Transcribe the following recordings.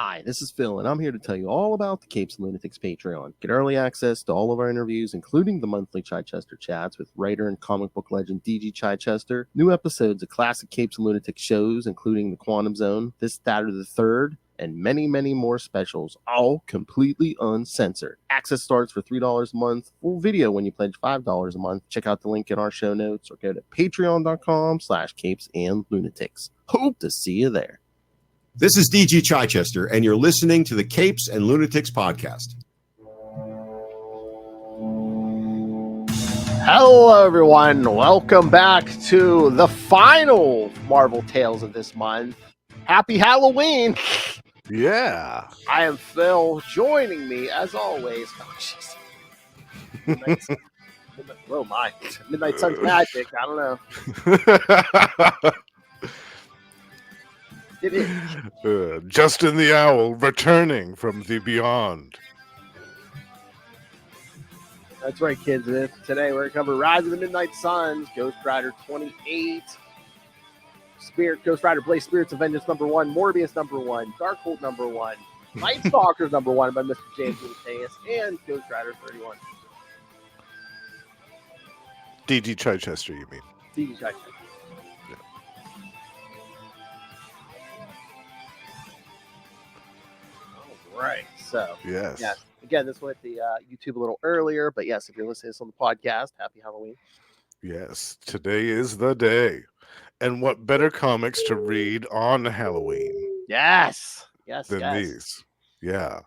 Hi, this is Phil, and I'm here to tell you all about the Capes and Lunatics Patreon. Get early access to all of our interviews, including the monthly Chichester chats with writer and comic book legend DG Chichester, new episodes of classic Capes and Lunatics shows, including The Quantum Zone, This, That, or the Third, and many, many more specials, all completely uncensored. Access starts for $3 a month, full video when you pledge $5 a month. Check out the link in our show notes or go to patreon.com/capesandlunatics. Hope to see you there. This is DG Chichester, and you're listening to the Capes and Lunatics podcast. Hello, everyone. Welcome back to the final Marvel Tales of this month. Happy Halloween. Yeah. I am Phil. Joining me, as always. Oh, jeez. Oh, my. Midnight Sun's magic. I don't know. It is. Justin the Owl returning from the beyond. That's right, kids. Today we're going to cover Rise of the Midnight Suns, Ghost Rider 28, Ghost Rider Blaze Spirits of Vengeance #1, Morbius #1, Darkhold #1, Nightstalkers #1 by Mr. James Mateus, and Ghost Rider 31. DG Chichester, you mean? DG Chichester. Right. So, yes. Yeah. Again, this went the YouTube a little earlier, but yes, if you're listening to this on the podcast, happy Halloween. Yes, today is the day. And what better comics to read on Halloween? Yes. Than these. Yeah.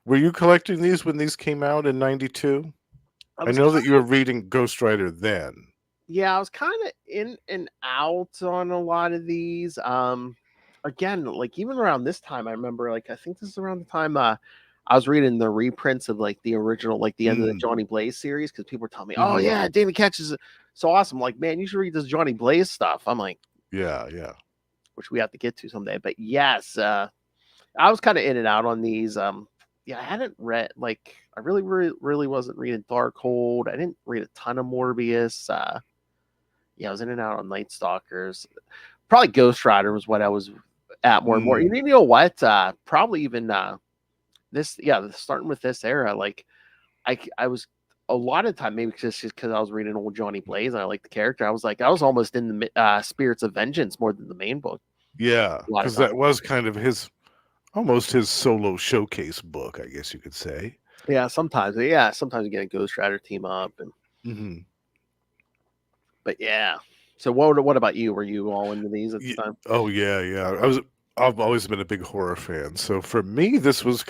Were you collecting these when these came out in 92? I know that you were reading Ghost Rider then. Yeah, I was kind of in and out on a lot of these. Again, like even around this time, I remember, like, I think this is around the time I was reading the reprints of like the original, like the end of the Johnny Blaze series, because people were telling me, "Oh yeah, David Ketch is so awesome." Like, man, you should read this Johnny Blaze stuff. I'm like, yeah, which we have to get to someday. But yes, I was kind of in and out on these. Yeah, I hadn't read, like, I really wasn't reading Darkhold. I didn't read a ton of Morbius. Yeah, I was in and out on Nightstalkers. Probably Ghost Rider was what I was at more and more. You know what? Probably even this. Yeah, starting with this era, like I was a lot of time, maybe just because I was reading old Johnny Blaze and I liked the character. I was almost in the Spirits of Vengeance more than the main book. Yeah, because that was kind of almost his solo showcase book, I guess you could say. Yeah, sometimes you get a Ghost Rider team up and. But yeah. So what about you? Were you all into these at the time? Oh yeah. I've always been a big horror fan. So for me, this was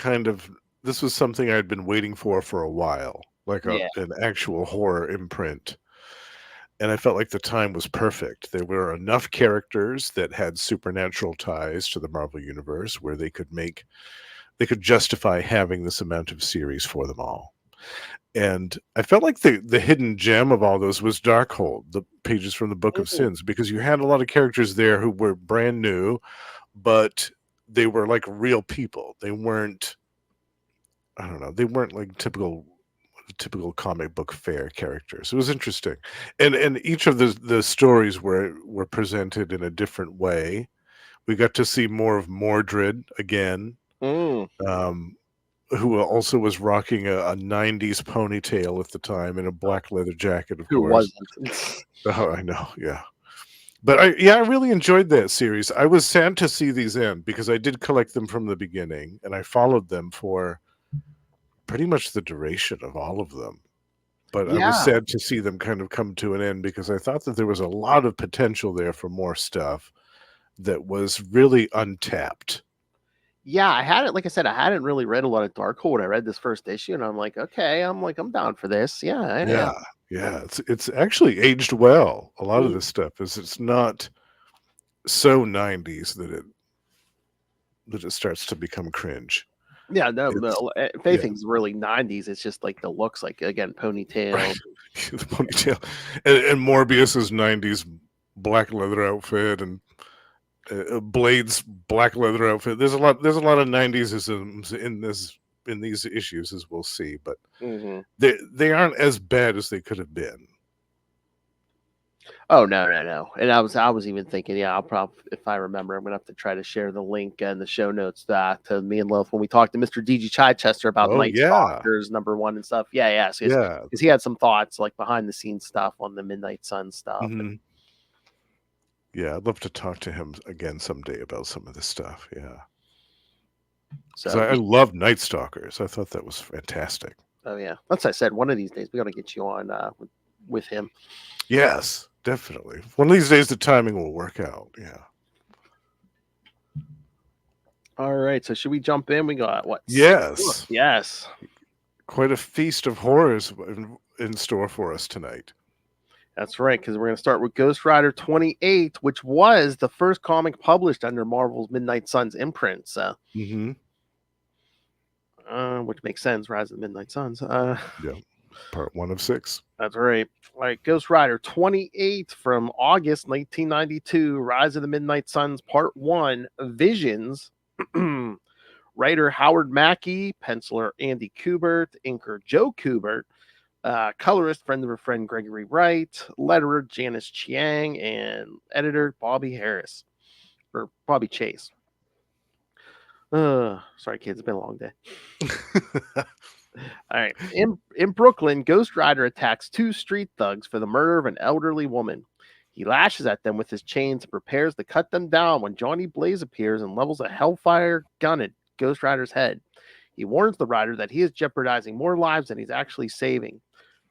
something I'd been waiting for a while, like an actual horror imprint. And I felt like the time was perfect. There were enough characters that had supernatural ties to the Marvel Universe where they could justify having this amount of series for them all. And I felt like the hidden gem of all those was Darkhold, the pages from the Book of Sins, because you had a lot of characters there who were brand new, but they were like real people. They weren't, I don't know, they weren't like typical comic book fair characters. It was interesting. And each of the stories were presented in a different way. We got to see more of Mordred again. Who also was rocking a 90s ponytail at the time and a black leather jacket, of course. Who wasn't? Oh, I know, yeah. But I really enjoyed that series. I was sad to see these end because I did collect them from the beginning, and I followed them for pretty much the duration of all of them. But I was sad to see them kind of come to an end because I thought that there was a lot of potential there for more stuff that was really untapped. Yeah, I hadn't really read a lot of Darkhold. I read this first issue, and I'm like, okay, I'm down for this. Yeah. It's actually aged well. A lot of this stuff it's not so 90s that it starts to become cringe. Yeah, no, if anything's really 90s, it's just like the looks, like, again, ponytail. Right. The ponytail. And Morbius's 90s black leather outfit and Blade's black leather outfit. There's a lot of 90s-isms in these issues, as we'll see, but they aren't as bad as they could have been. Oh no. And I was even thinking, yeah, I'll probably, if I remember, I'm gonna have to try to share the link and the show notes to me and Lilith when we talked to Mr. DG Chichester about Oh yeah, Nightstalkers #1 and stuff. Yeah, yeah. because he had some thoughts like behind the scenes stuff on the Midnight Sun stuff. Hmm. Yeah, I'd love to talk to him again someday about some of this stuff. Yeah, because So I love Nightstalkers. I thought that was fantastic. oh yeah, that's I said. One of these days we got to get you on with him. Yes, definitely. One of these days, the timing will work out. Yeah. All right, so should we jump in? We got what? Yes. Yes. Quite a feast of horrors in store for us tonight. That's right, because we're going to start with Ghost Rider 28, which was the first comic published under Marvel's Midnight Suns imprint. So, which makes sense, Rise of the Midnight Suns. Yeah, part 1 of 6. That's right. All right, Ghost Rider 28 from August 1992, Rise of the Midnight Suns, Part 1, Visions. Writer Howard Mackey, penciler Andy Kubert, inker Joe Kubert, colorist friend of a friend Gregory Wright, letterer Janice Chiang, and editor Bobby Harris or Bobby Chase. Sorry, kids, it's been a long day. All right. In Brooklyn, Ghost Rider attacks 2 street thugs for the murder of an elderly woman. He lashes at them with his chains and prepares to cut them down when Johnny Blaze appears and levels a Hellfire gun at Ghost Rider's head. He warns the rider that he is jeopardizing more lives than he's actually saving.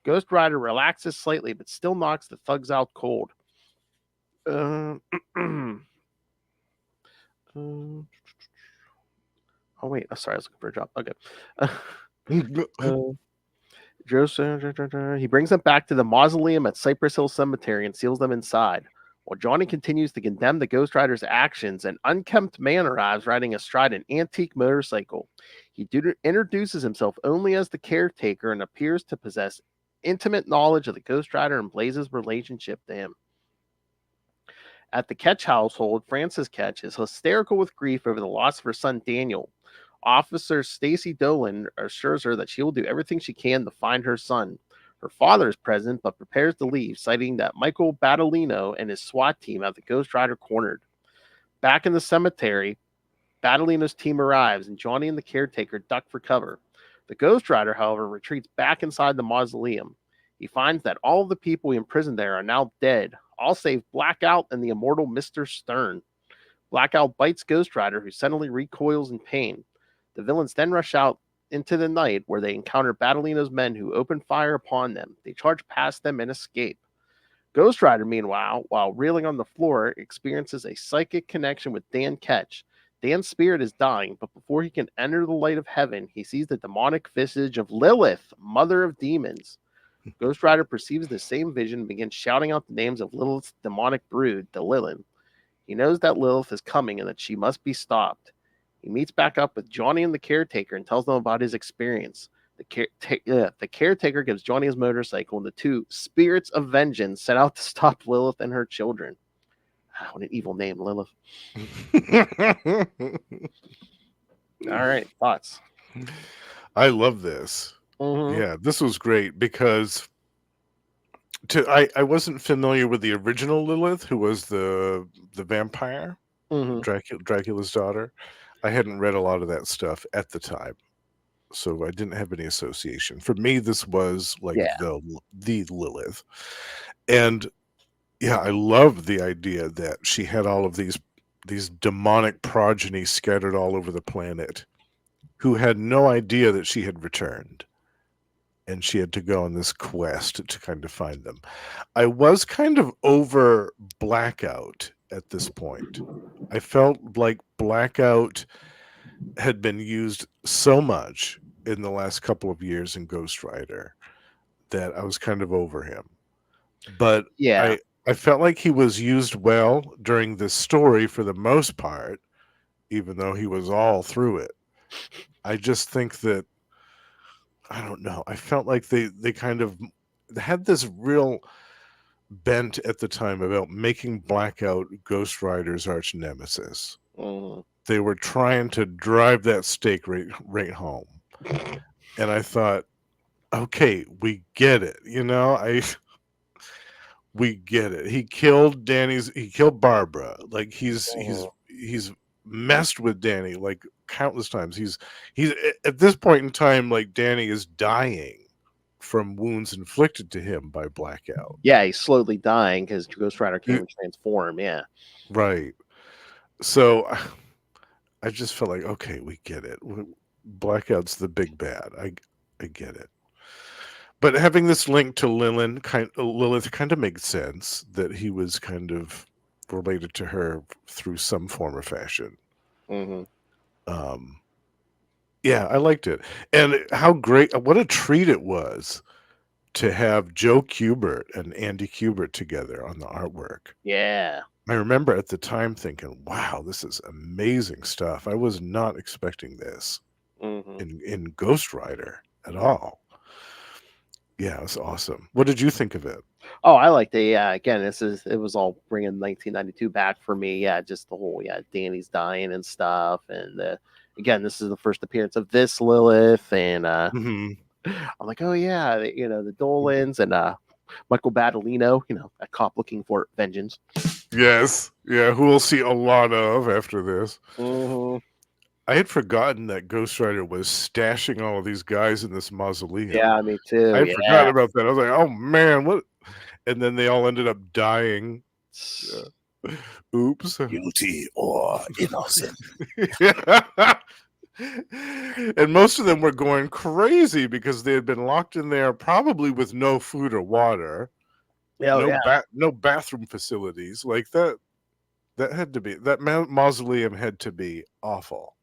Ghost Rider relaxes slightly, but still knocks the thugs out cold. Oh wait, sorry, I was looking for a job. Okay. He brings them back to the mausoleum at Cypress Hill Cemetery and seals them inside. While Johnny continues to condemn the Ghost Rider's actions, an unkempt man arrives riding astride an antique motorcycle. He introduces himself only as the caretaker and appears to possess intimate knowledge of the Ghost Rider and Blaze's relationship to him. At the Ketch household, Frances Ketch is hysterical with grief over the loss of her son Daniel. Officer Stacy Dolan assures her that she will do everything she can to find her son. Her father is present but prepares to leave, citing that Michael Battolino and his SWAT team have the Ghost Rider cornered. Back in the cemetery, Battolino's team arrives and Johnny and the caretaker duck for cover. The Ghost Rider, however, retreats back inside the mausoleum. He finds that all of the people he imprisoned there are now dead, all save Blackout and the immortal Mr. Stern. Blackout bites Ghost Rider, who suddenly recoils in pain. The villains then rush out into the night where they encounter Battolino's men who open fire upon them. They charge past them and escape. Ghost Rider, meanwhile, while reeling on the floor, experiences a psychic connection with Dan Ketch. Dan's spirit is dying, but before he can enter the light of heaven, he sees the demonic visage of Lilith, mother of demons. Ghost Rider perceives the same vision and begins shouting out the names of Lilith's demonic brood, the Lilin. He knows that Lilith is coming and that she must be stopped. He meets back up with Johnny and the caretaker and tells them about his experience. The caretaker gives Johnny his motorcycle, and the two spirits of vengeance set out to stop Lilith and her children. What an evil name, Lilith. All right, thoughts? I love this. Mm-hmm. Yeah, this was great because I wasn't familiar with the original Lilith, who was the vampire, Dracula's daughter. I hadn't read a lot of that stuff at the time, so I didn't have any association. For me, this was like the Lilith, and yeah, I love the idea that she had all of these demonic progeny scattered all over the planet, who had no idea that she had returned. And she had to go on this quest to kind of find them. I was kind of over Blackout at this point. I felt like Blackout had been used so much in the last couple of years in Ghost Rider that I was kind of over him. But yeah, I felt like he was used well during this story for the most part, even though he was all through it. I just think that I don't know. I felt like they kind of had this real bent at the time about making Blackout Ghost Rider's arch nemesis. They were trying to drive that stake right home. And I thought, okay, we get it. You know, we get it. He killed Barbara. Like he's messed with Danny like countless times. He's at this point in time, like Danny is dying from wounds inflicted to him by Blackout. Yeah, he's slowly dying because Ghost Rider came and transform. Yeah. Right. So I just felt like, okay, we get it. Blackout's the big bad. I get it. But having this link to Lilith kind of makes sense that he was kind of related to her through some form or fashion. Mm-hmm. Yeah, I liked it. And what a treat it was to have Joe Kubert and Andy Kubert together on the artwork. Yeah. I remember at the time thinking, wow, this is amazing stuff. I was not expecting this in Ghost Rider at all. Yeah, it was awesome. What did you think of it? Oh, I liked it. Yeah, again, it was all bringing 1992 back for me. Yeah, just the whole Danny's dying and stuff, and again, this is the first appearance of this Lilith, and I'm like, oh yeah, the Dolans and Michael Badalino, a cop looking for vengeance. Yes, yeah, who we'll see a lot of after this. Mm-hmm. I had forgotten that Ghost Rider was stashing all of these guys in this mausoleum. Yeah, me too. I had forgotten about that. I was like, oh man, what? And then they all ended up dying. Yeah. Oops. Guilty or innocent. And most of them were going crazy because they had been locked in there, probably with no food or water. No bathroom facilities. Like that had to be, that mausoleum had to be awful.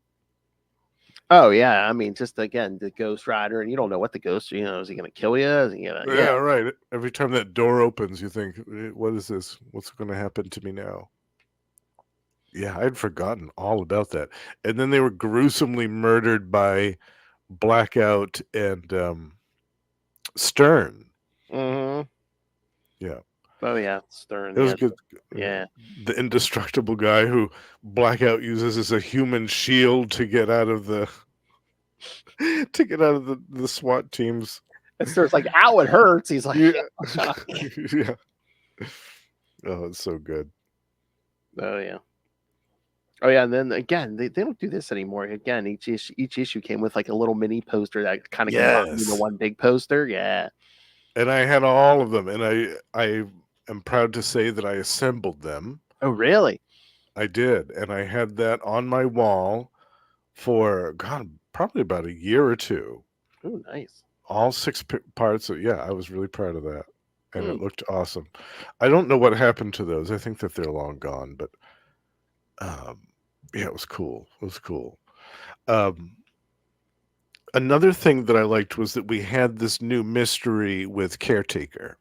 Oh yeah, I mean, just again, the Ghost Rider, and you don't know what the ghost, is he going to kill you? Is he gonna, yeah, right. Every time that door opens, you think, what is this? What's going to happen to me now? Yeah, I'd forgotten all about that. And then they were gruesomely murdered by Blackout and Stern. Mm-hmm. Yeah. Oh yeah, Stern. It was good. Yeah. The indestructible guy who Blackout uses as a human shield to get out of the the SWAT teams. And Stern's like, ow, it hurts. He's like, yeah. Yeah. Oh, it's so good. Oh yeah. Oh yeah, and then again, they don't do this anymore. Again, each issue came with like a little mini poster that kind of combined into one big poster. Yeah. And I had all of them, and I am proud to say that I assembled them. Oh really? I did, and I had that on my wall for probably about a year or two. Oh, nice. All 6 parts. I was really proud of that, and it looked awesome. I don't know what happened to those. I think that they're long gone, but yeah, it was cool. It was cool. Another thing that I liked was that we had this new mystery with Caretaker.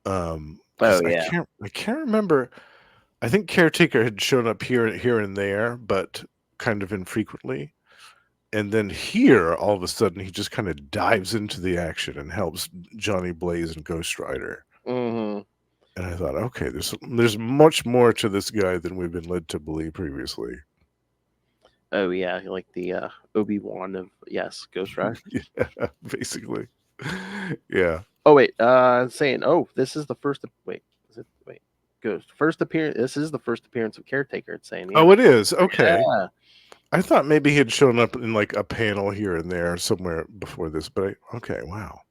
I can't remember. I think Caretaker had shown up here and there, but kind of infrequently. And then here, all of a sudden, he just kind of dives into the action and helps Johnny Blaze and Ghost Rider. Mm-hmm. And I thought, okay, there's much more to this guy than we've been led to believe previously. Oh yeah, like the Obi-Wan of Ghost Rider. Yeah, basically. Yeah. Oh wait, saying, this is the first. Wait, is it? Wait, Ghost first appearance. This is the first appearance of Caretaker. It's saying. Yeah. Oh, it is. Okay. Yeah. I thought maybe he had shown up in like a panel here and there somewhere before this, but okay, wow.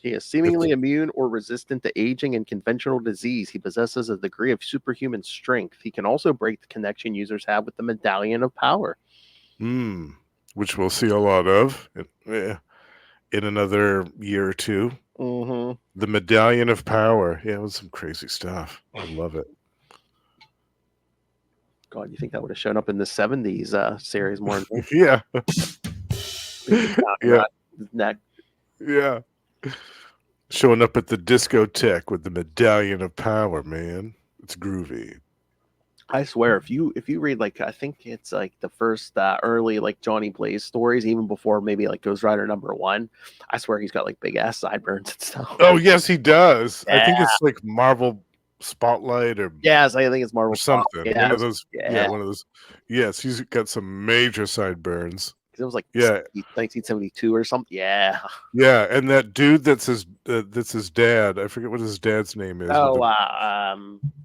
He is seemingly immune or resistant to aging and conventional disease. He possesses a degree of superhuman strength. He can also break the connection users have with the Medallion of Power. Which we'll see a lot of in another year or two. Mm-hmm. The Medallion of Power. Yeah, it was some crazy stuff. I love it. God, you think that would have shown up in the 70s series more? Yeah. Yeah. Neck. Yeah. Showing up at the discotheque with the Medallion of Power, man. It's groovy. I swear, if you read like, I think it's like the first early like Johnny Blaze stories, even before maybe like Ghost Rider #1, I swear he's got like big ass sideburns and stuff. Oh yes, he does. Yeah. I think it's like Marvel Spotlight or I think it's Marvel or something. Yeah. One of those. Yeah, one of those. Yes, he's got some major sideburns. It was like 1972 or something. Yeah. Yeah, and that dude that's his dad. I forget what his dad's name is. Oh,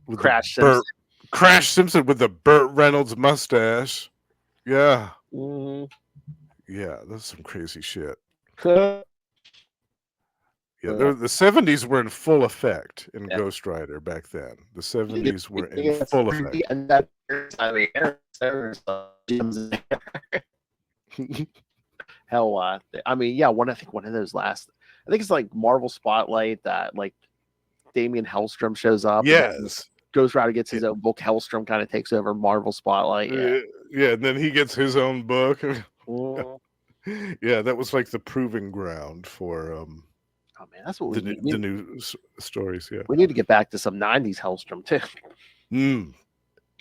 with Crash the Simpson. Crash Simpson with the Burt Reynolds mustache. Yeah. Mm-hmm. Yeah, that's some crazy shit. Yeah. The 70s were in full effect in Ghost Rider back then. The 70s were in full effect. And that, I mean, hell, I mean, yeah, I think one of those last, I think it's like Marvel Spotlight that like Damian Hellstrom shows up. Yes. Ghost Rider gets his own book. Hellstrom kind of takes over Marvel Spotlight. Yeah, and then he gets his own book. Mm. Yeah, that was like the proving ground for oh man, that's what the new stories. Yeah, we need to get back to some '90s Hellstrom too.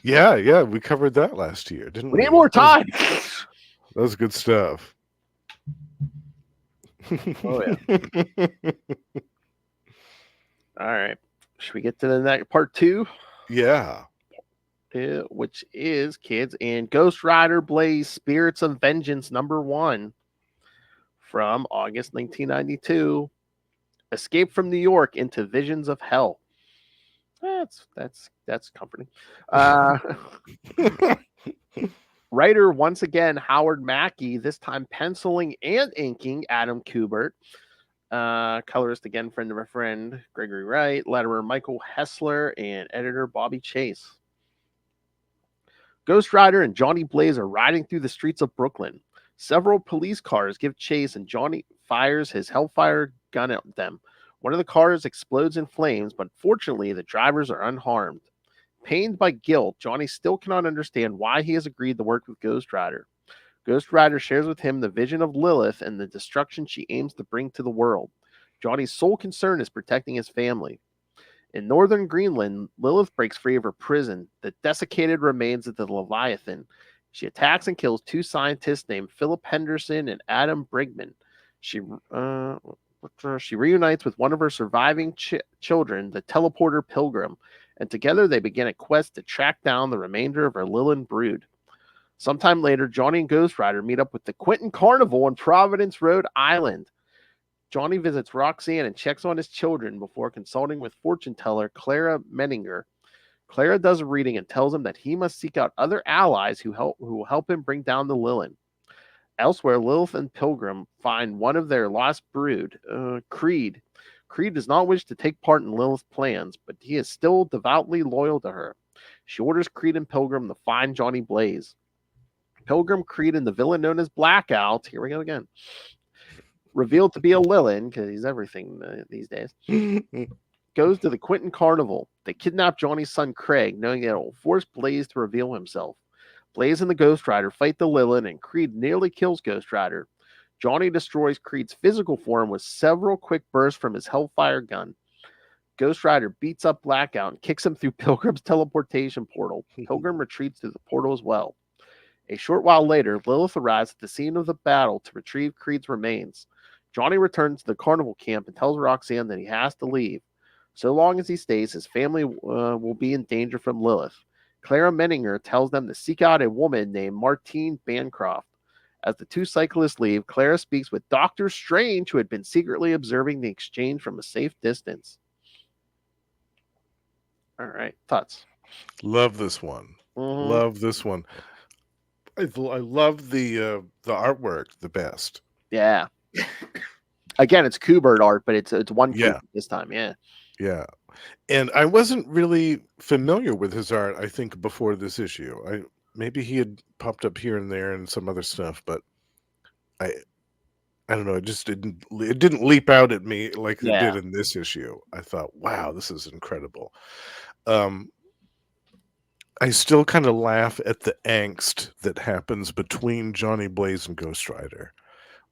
Yeah, we covered that last year, didn't we? We need more time. That was good stuff. Oh yeah. All right, should we get to the next part 2? Yeah. Which is, kids, and Ghost Rider Blaze Spirits of Vengeance #1 from August 1992. Escape from New York into Visions of Hell. That's comforting. Writer once again Howard Mackey, this time penciling and inking Adam Kubert. Colorist again, friend of a friend, Gregory Wright. Letterer Michael Hessler, and editor Bobby Chase. Ghost Rider and Johnny Blaze are riding through the streets of Brooklyn. Several police cars give chase, and Johnny fires his Hellfire gun at them. One of the cars explodes in flames, but fortunately, the drivers are unharmed. Pained by guilt, Johnny still cannot understand why he has agreed to work with Ghost Rider. Ghost Rider shares with him the vision of Lilith and the destruction she aims to bring to the world. Johnny's sole concern is protecting his family. In northern Greenland, Lilith breaks free of her prison, the desiccated remains of the Leviathan. She attacks and kills 2 scientists named Philip Henderson and Adam Brigman. She reunites with one of her surviving children, the teleporter Pilgrim, and together they begin a quest to track down the remainder of her Lilin brood. Sometime later, Johnny and Ghost Rider meet up with the Quentin Carnival in Providence, Rhode Island. Johnny visits Roxanne and checks on his children before consulting with fortune teller Clara Menninger. Clara does a reading and tells him that he must seek out other allies who will help him bring down the Lilin. Elsewhere, Lilith and Pilgrim find one of their lost brood, Creed. Creed does not wish to take part in Lilith's plans, but he is still devoutly loyal to her. She orders Creed and Pilgrim to find Johnny Blaze. Pilgrim, Creed, and the villain known as Blackout, here we go again, revealed to be a Lilin, because he's everything these days, goes to the Quentin Carnival. They kidnap Johnny's son Craig, knowing that it will force Blaze to reveal himself. Blaze and the Ghost Rider fight the Lilin, and Creed nearly kills Ghost Rider. Johnny destroys Creed's physical form with several quick bursts from his Hellfire gun. Ghost Rider beats up Blackout and kicks him through Pilgrim's teleportation portal. Pilgrim retreats through the portal as well. A short while later, Lilith arrives at the scene of the battle to retrieve Creed's remains. Johnny returns to the carnival camp and tells Roxanne that he has to leave. So long as he stays, his family will be in danger from Lilith. Clara Menninger tells them to seek out a woman named Martine Bancroft. As the 2 cyclists leave, Clara speaks with Dr. Strange, who had been secretly observing the exchange from a safe distance. All right, thoughts? Love this one. Mm-hmm. Love this one. I love the artwork the best. Yeah. Again, it's Kubert art, but it's one Kubert this time. Yeah. Yeah. And I wasn't really familiar with his art, I think, before this issue. Maybe he had popped up here and there and some other stuff, but I don't know. It just didn't leap out at me like it did in this issue. I thought, wow, this is incredible. I still kind of laugh at the angst that happens between Johnny Blaze and Ghost Rider.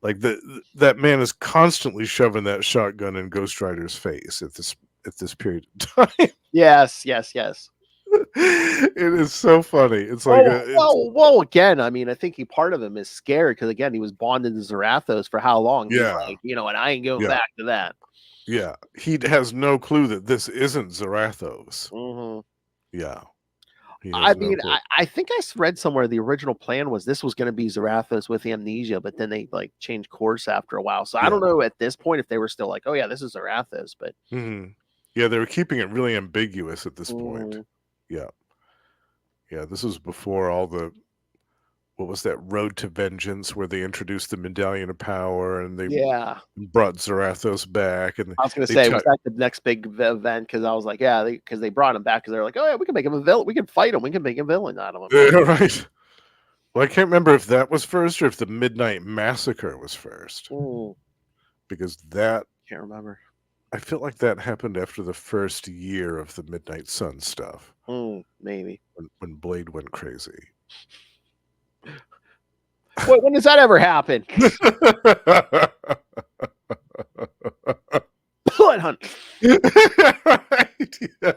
Like that man is constantly shoving that shotgun in Ghost Rider's face at this period of time. Yes. It is so funny. It's like well, again, I mean, I think part of him is scared because again, he was bonded to Zarathos for how long? Yeah, he's like, and I ain't going back to that. Yeah, he has no clue that this isn't Zarathos. Mm-hmm. Yeah. He I has no mean, hope. I think I read somewhere the original plan was this was going to be Zarathos with amnesia, but then they like changed course after a while. So I don't Yeah. know at this point if they were still like, oh yeah, this is Zarathos, but Yeah, they were keeping it really ambiguous at this point. Mhm. Yeah. Yeah, this was before all the what was that Road to Vengeance where they introduced the Medallion of Power and they Yeah. brought Zarathos back and I was going to they say, was that the next big event? Because I was like, yeah, because they brought him back because they're like, oh yeah, we can make him a villain. We can fight him. We can make a villain out of him. Yeah, right. Well, I can't remember if that was first or if the Midnight Massacre was first. Mm, Because that can't remember. I feel like that happened after the first year of the Midnight Sun stuff. Maybe. When Blade went crazy. Wait, when does that ever happen? Blood hunt. Right, yeah.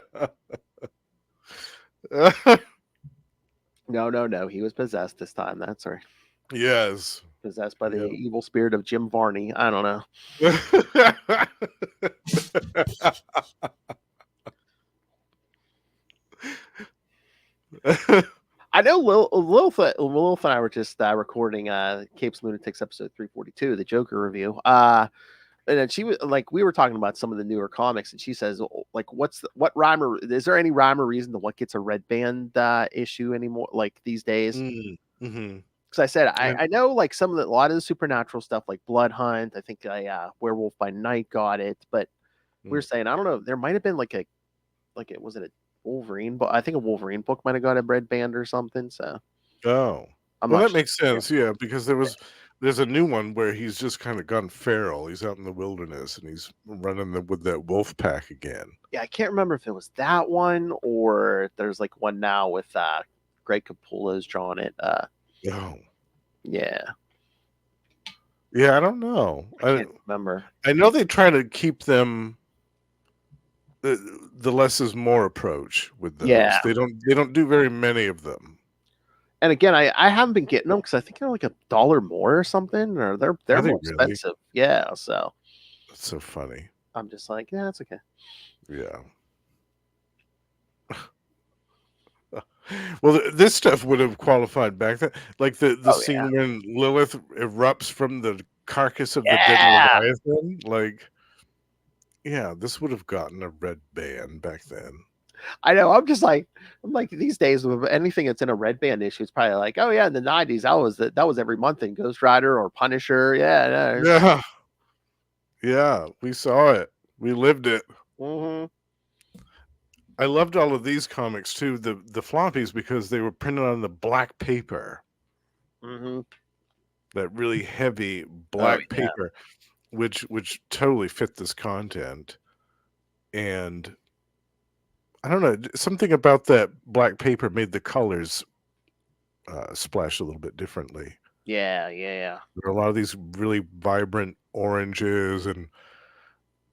No. He was possessed this time. That's right. Yes. Possessed by the Yep. evil spirit of Jim Varney. I don't know. I know Lilith and I were just recording Capes Lunatics episode 342, the Joker review. And then she was like, we were talking about some of the newer comics, and she says, like, what rhyme or is there any rhyme or reason to what gets a red band issue anymore, like these days? Because I said I know like a lot of the supernatural stuff, like Blood Hunt. I think Werewolf by Night got it, but we were saying I don't know. There might have been it was it a Wolverine, but I think a Wolverine book might have got a red band or something. So well, I'm that not sure. makes sense, yeah, because there's a new one where he's just kind of gone feral. He's out in the wilderness and he's running with that wolf pack again. Yeah, I can't remember if it was that one or there's like one now with Greg Capullo's drawing it. Oh. Yeah. Yeah, I don't know. I can't remember. I know they try to keep them the less is more approach with those. Yeah. They don't do very many of them. And again, I haven't been getting them because I think they're like $1 more or something, or they're more expensive. Really? Yeah, so that's so funny. I'm just like, yeah, it's okay. Yeah. Well, this stuff would have qualified back then, like the scene when Lilith erupts from the carcass of the dead Leviathan. Like, yeah, this would have gotten a red band back then. I know. I'm like these days with anything that's in a red band issue, it's probably like, oh yeah, in the 90s that was every month in Ghost Rider or Punisher. Yeah, we saw it, we lived it. I loved all of these comics too, the floppies, because they were printed on the black paper. That really heavy black paper, which totally fit this content. And I don't know, something about that black paper made the colors splash a little bit differently. Yeah. There are a lot of these really vibrant oranges and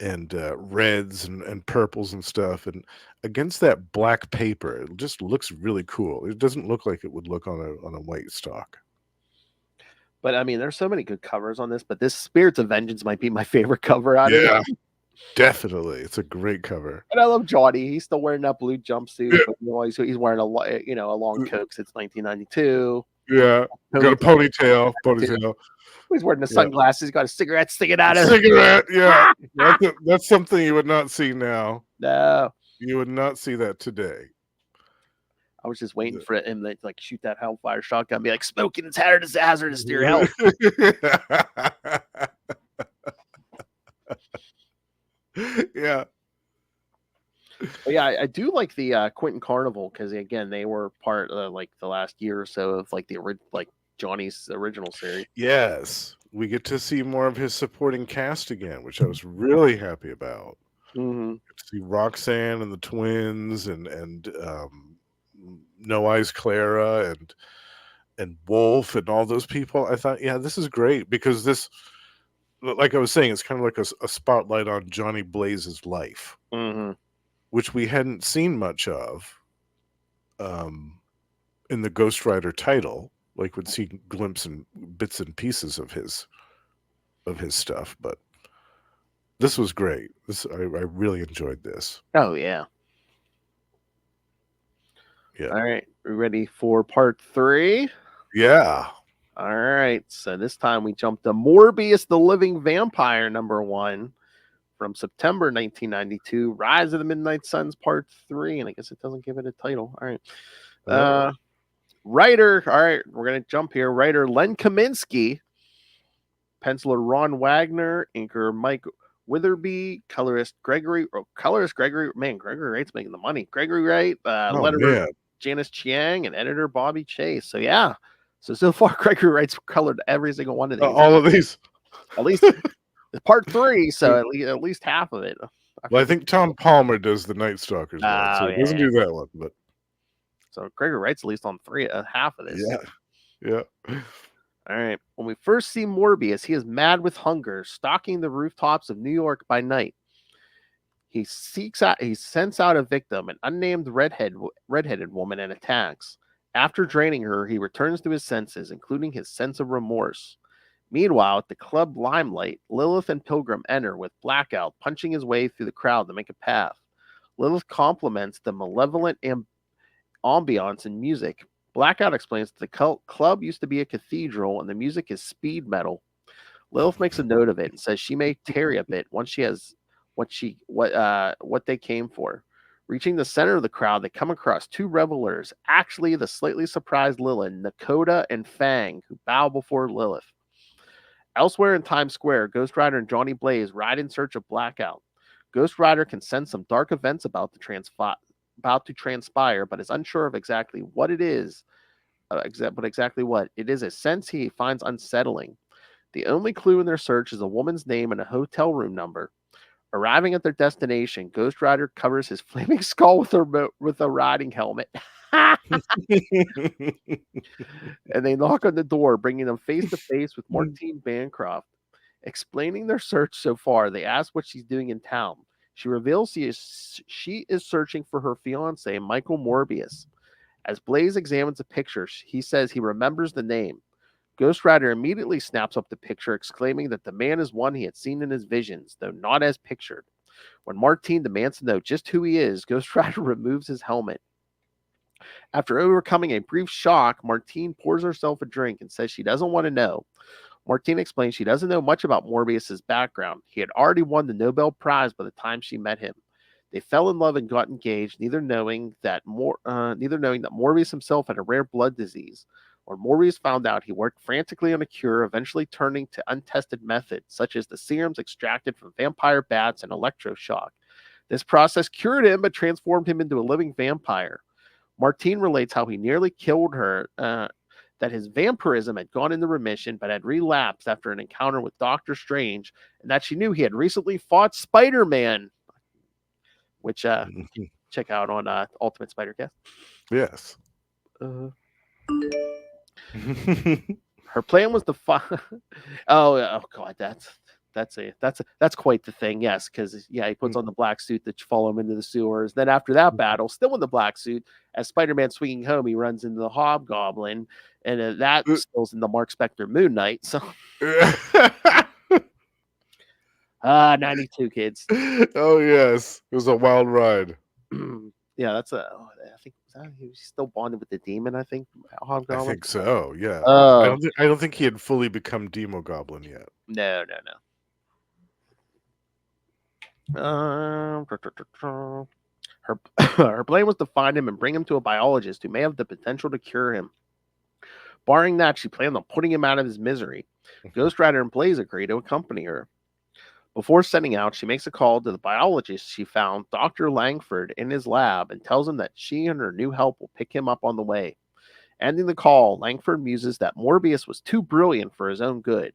reds and purples and stuff, and against that black paper, it just looks really cool. It doesn't look like it would look on a white stock. But I mean, there's so many good covers on this, but this Spirits of Vengeance might be my favorite cover out of it. Definitely, it's a great cover. And I love Johnny. He's still wearing that blue jumpsuit, but he's wearing a long coat since 1992. Yeah, got a ponytail. He's wearing the sunglasses. He's got a cigarette sticking out of it. Cigarette, yeah. That's something you would not see now. No, you would not see that today. I was just waiting for him to like shoot that Hellfire shotgun, and be like, "Smoking is hazardous to your health." Yeah. But yeah, I do like the Quentin Carnival because again, they were part of like the last year or so of like Johnny's original series. Yes, we get to see more of his supporting cast again, which I was really happy about. See Roxanne and the twins and No Eyes Clara and Wolf and all those people. I thought, yeah, this is great because this, like I was saying, it's kind of like a spotlight on Johnny Blaze's life, which we hadn't seen much of in the Ghost Rider title. Like would see glimpses and bits and pieces of his stuff, but this was great. I really enjoyed this. Oh yeah. yet. All right. We ready for part 3? Yeah. All right. So this time we jumped to Morbius the Living Vampire #1 from September 1992. Rise of the Midnight Suns part 3. And I guess it doesn't give it a title. All right. Writer. All right. We're going to jump here. Writer Len Kaminsky. Penciler Ron Wagner. Inker Mike Witherby. Colorist Gregory. Man, Gregory Wright's making the money. Gregory Wright. Letterer Janice Chiang, and editor Bobby Chase. So yeah. So far Gregory Wright's colored every single one of these. All of these. At least part 3, so at least half of it. I think Tom Palmer does the Nightstalkers one, so he doesn't do that one. But so Gregory Wright's at least on half of this. Yeah. All right. When we first see Morbius, he is mad with hunger, stalking the rooftops of New York by night. He sends out a victim, an unnamed redheaded woman, and attacks. After draining her, he returns to his senses, including his sense of remorse. Meanwhile, at the club Limelight, Lilith and Pilgrim enter with Blackout punching his way through the crowd to make a path. Lilith compliments the malevolent ambiance and music. Blackout explains that the club used to be a cathedral and the music is speed metal. Lilith makes a note of it and says she may tarry a bit once she has what they came for. Reaching the center of the crowd, they come across 2 revelers, actually the slightly surprised Lilin, Nakota and Fang, who bow before Lilith. Elsewhere in Times Square, Ghost Rider and Johnny Blaze ride in search of Blackout. Ghost Rider can sense some dark events about to transpire, but is unsure of exactly what it is. Exactly what. It is a sense he finds unsettling. The only clue in their search is a woman's name and a hotel room number. Arriving at their destination, Ghost Rider covers his flaming skull with a riding helmet. And they knock on the door, bringing them face to face with Martine Bancroft. Explaining their search so far, they ask what she's doing in town. She reveals she is searching for her fiancé, Michael Morbius. As Blaze examines a picture, he says he remembers the name. Ghost Rider immediately snaps up the picture, exclaiming that the man is one he had seen in his visions, though not as pictured. When Martine demands to know just who he is, Ghost Rider removes his helmet. After overcoming a brief shock, Martine pours herself a drink and says she doesn't want to know. Martine explains she doesn't know much about Morbius's background. He had already won the Nobel Prize by the time she met him. They fell in love and got engaged, neither knowing that Morbius himself had a rare blood disease. When Morbius found out, he worked frantically on a cure, eventually turning to untested methods, such as the serums extracted from vampire bats and electroshock. This process cured him, but transformed him into a living vampire. Martine relates how he nearly killed her, that his vampirism had gone into remission, but had relapsed after an encounter with Doctor Strange, and that she knew he had recently fought Spider-Man, which check out on Ultimate Spider-Cast. Yes. Her plan was to find. Oh God, that's quite the thing. Yes, because he puts on the black suit to follow him into the sewers. Then after that battle, still in the black suit, as Spider-Man swinging home, he runs into the Hobgoblin, and that spills into Mark Spector Moon Knight. So. 92 kids. Oh yes, it was a wild ride. Yeah, that's I think he was still bonded with the demon. I think Hobgoblin. I think so. Yeah. Oh. I don't think he had fully become Demogoblin yet. No. Her plan was to find him and bring him to a biologist who may have the potential to cure him. Barring that, she planned on putting him out of his misery. Ghost Rider and Blaze agree to accompany her. Before setting out, she makes a call to the biologist she found, Dr. Langford, in his lab, and tells him that she and her new help will pick him up on the way. Ending the call, Langford muses that Morbius was too brilliant for his own good.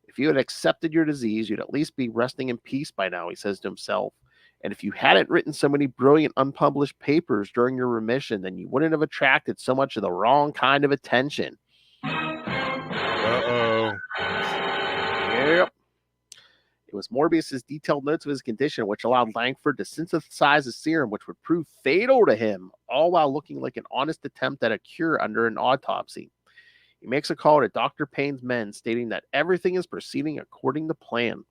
If you had accepted your disease, you'd at least be resting in peace by now, he says to himself. And if you hadn't written so many brilliant unpublished papers during your remission, then you wouldn't have attracted so much of the wrong kind of attention. Uh-oh. Yep. It was Morbius's detailed notes of his condition which allowed Langford to synthesize a serum which would prove fatal to him, all while looking like an honest attempt at a cure under an autopsy. He makes a call to Dr. Payne's men, stating that everything is proceeding according to plan.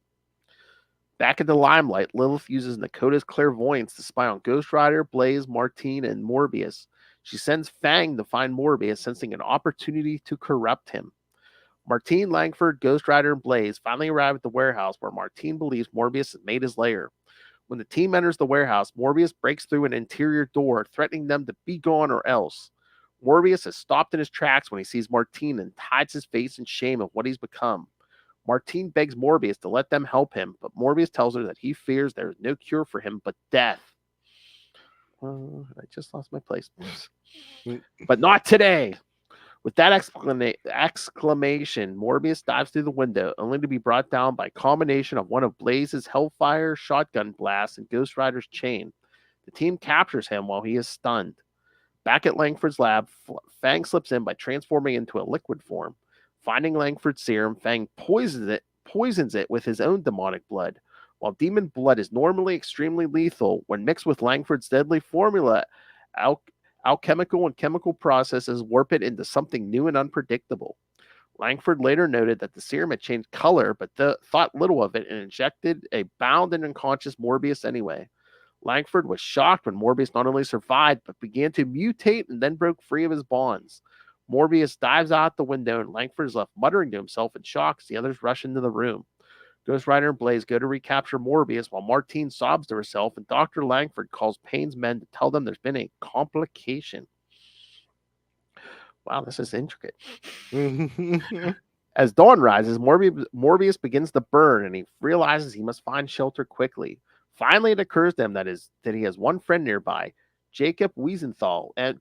Back at the Limelight, Lilith uses Nakota's clairvoyance to spy on Ghost Rider, Blaze, Martine, and Morbius. She sends Fang to find Morbius, sensing an opportunity to corrupt him. Martine, Langford, Ghost Rider, and Blaze finally arrive at the warehouse where Martine believes Morbius has made his lair. When the team enters the warehouse, Morbius breaks through an interior door, threatening them to be gone or else. Morbius is stopped in his tracks when he sees Martine and hides his face in shame of what he's become. Martine begs Morbius to let them help him, but Morbius tells her that he fears there is no cure for him but death. I just lost my place. But not today. With that exclamation, Morbius dives through the window, only to be brought down by a combination of one of Blaze's Hellfire shotgun blasts and Ghost Rider's chain. The team captures him while he is stunned. Back at Langford's lab, Fang slips in by transforming into a liquid form. Finding Langford's serum, Fang poisons it with his own demonic blood. While demon blood is normally extremely lethal, when mixed with Langford's deadly formula, alchemical and chemical processes warp it into something new and unpredictable. Langford later noted that the serum had changed color, but thought little of it and injected a bound and unconscious Morbius anyway. Langford was shocked when Morbius not only survived, but began to mutate and then broke free of his bonds. Morbius dives out the window, and Langford is left muttering to himself in shock as the others rush into the room. Ghost Rider and Blaze go to recapture Morbius while Martine sobs to herself, and Dr. Langford calls Payne's men to tell them there's been a complication. Wow, this is intricate. As dawn rises, Morbius begins to burn, and he realizes he must find shelter quickly. Finally, it occurs to him that he has one friend nearby, Jacob Wiesenthal. And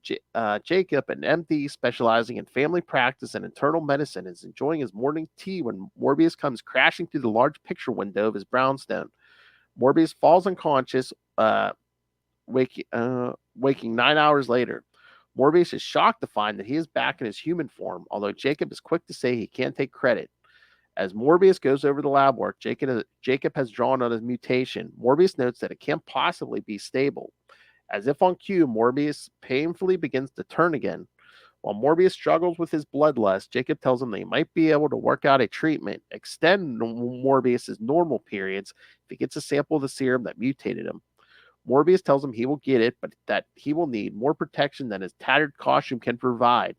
Jacob, an MD specializing in family practice and internal medicine, is enjoying his morning tea when Morbius comes crashing through the large picture window of his brownstone. Morbius falls unconscious, waking 9 hours later. Morbius is shocked to find that he is back in his human form, although Jacob is quick to say he can't take credit. As Morbius goes over the lab work Jacob has drawn on his mutation, Morbius notes that it can't possibly be stable. As if on cue, Morbius painfully begins to turn again. While Morbius struggles with his bloodlust, Jacob tells him that he might be able to work out a treatment, extend Morbius's normal periods if he gets a sample of the serum that mutated him. Morbius tells him he will get it, but that he will need more protection than his tattered costume can provide.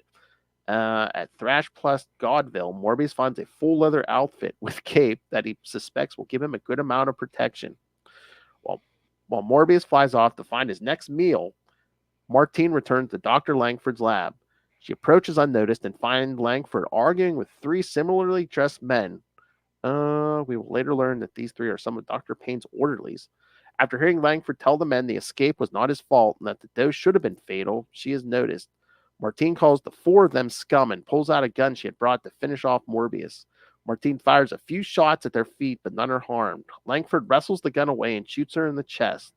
At Thrash Plus Godville, Morbius finds a full leather outfit with cape that he suspects will give him a good amount of protection. While Morbius flies off to find his next meal, Martine returns to Dr. Langford's lab. She approaches unnoticed and finds Langford arguing with three similarly dressed men. We will later learn that these three are some of Dr. Payne's orderlies. After hearing Langford tell the men the escape was not his fault and that the dose should have been fatal, she is noticed. Martine calls the four of them scum and pulls out a gun she had brought to finish off Morbius. Martine fires a few shots at their feet, but none are harmed. Langford wrestles the gun away and shoots her in the chest.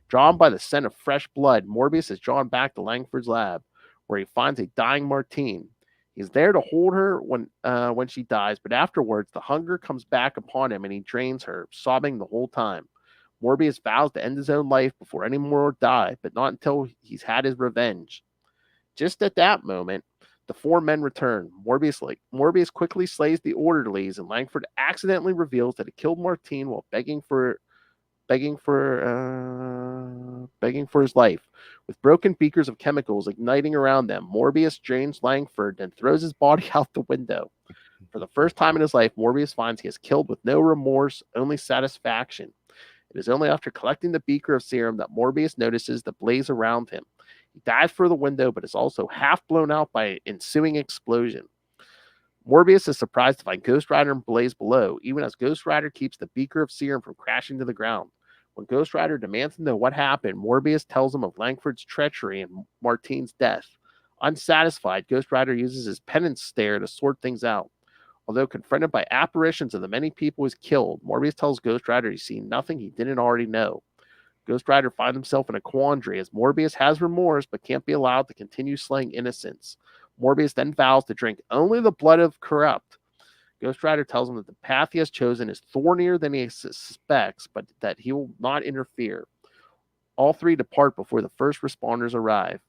Drawn by the scent of fresh blood, Morbius is drawn back to Langford's lab, where he finds a dying Martine. He's there to hold her when she dies, but afterwards the hunger comes back upon him and he drains her, sobbing the whole time. Morbius vows to end his own life before any more die, but not until he's had his revenge. Just at that moment, the four men return. Morbius quickly slays the orderlies, and Langford accidentally reveals that he killed Martine while begging for his life. With broken beakers of chemicals igniting around them, Morbius drains Langford and throws his body out the window. For the first time in his life, Morbius finds he is killed with no remorse, only satisfaction. It is only after collecting the beaker of serum that Morbius notices the blaze around him. He dives for the window, but is also half blown out by an ensuing explosion. Morbius is surprised to find Ghost Rider and Blaze below, even as Ghost Rider keeps the beaker of serum from crashing to the ground. When Ghost Rider demands to know what happened, Morbius tells him of Langford's treachery and Martine's death. Unsatisfied, Ghost Rider uses his penance stare to sort things out. Although confronted by apparitions of the many people he's killed, Morbius tells Ghost Rider he's seen nothing he didn't already know. Ghost Rider finds himself in a quandary as Morbius has remorse but can't be allowed to continue slaying innocents. Morbius then vows to drink only the blood of corrupt. Ghost Rider tells him that the path he has chosen is thornier than he suspects, but that he will not interfere. All three depart before the first responders arrive.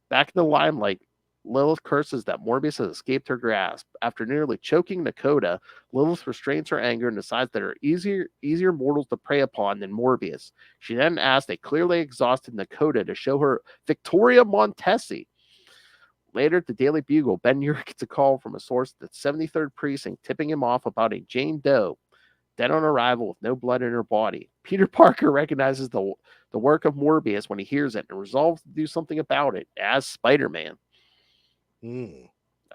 Back in the limelight, Lilith curses that Morbius has escaped her grasp. After nearly choking Nakota, Lilith restrains her anger and decides that there are easier mortals to prey upon than Morbius. She then asks a clearly exhausted Nakota to show her Victoria Montesi. Later at the Daily Bugle, Ben Urich gets a call from a source at the 73rd Precinct tipping him off about a Jane Doe dead on arrival with no blood in her body. Peter Parker recognizes the work of Morbius when he hears it and resolves to do something about it as Spider-Man. Mm.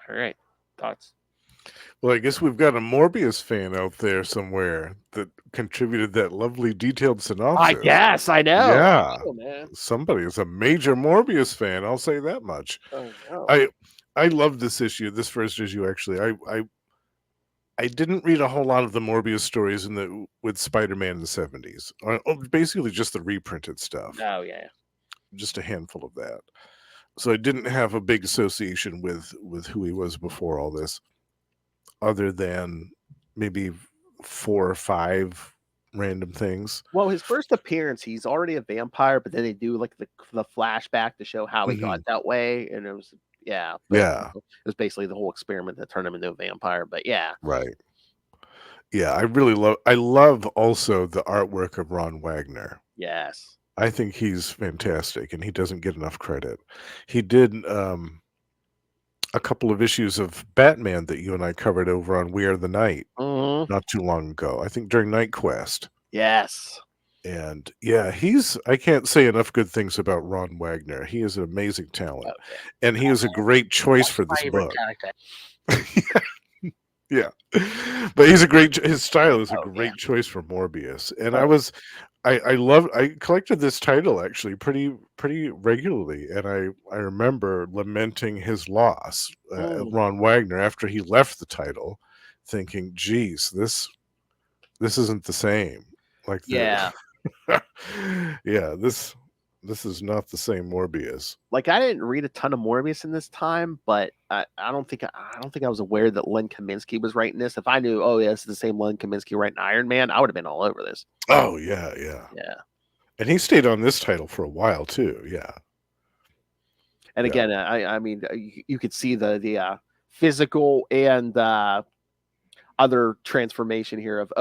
All right. Thoughts? Well, I guess we've got a Morbius fan out there somewhere that contributed that lovely detailed synopsis. I guess, I know. Yeah. I know, man. Somebody is a major Morbius fan, I'll say that much. I know. I love this issue, this first issue actually. I didn't read a whole lot of the Morbius stories with Spider-Man in the 70s. Basically just the reprinted stuff. Oh, yeah. Just a handful of that. So I didn't have a big association with who he was before all this, other than maybe 4 or 5 random things. Well, his first appearance, he's already a vampire, but then they do like the flashback to show how he got that way, and it was it was basically the whole experiment that turned him into a vampire. But yeah, right. Yeah, I love also the artwork of Ron Wagner. Yes, I think he's fantastic, and he doesn't get enough credit. He did a couple of issues of Batman that you and I covered over on We Are the Night not too long ago. I think during Night Quest. Yes. And yeah, I can't say enough good things about Ron Wagner. He is an amazing talent. And he is a great choice for this book. Yeah. But his style is a great choice for Morbius. And I collected this title actually pretty regularly, and I remember lamenting his loss, Ron Wagner, after he left the title, thinking, geez, this isn't the same. Like this is not the same Morbius. Like, I didn't read a ton of Morbius in this time, but I don't think I was aware that Len Kaminsky was writing this. If I knew, this is the same Len Kaminsky writing Iron Man, I would have been all over this. Oh yeah. And he stayed on this title for a while too. Yeah. And again, I mean, you could see the physical and other transformation here of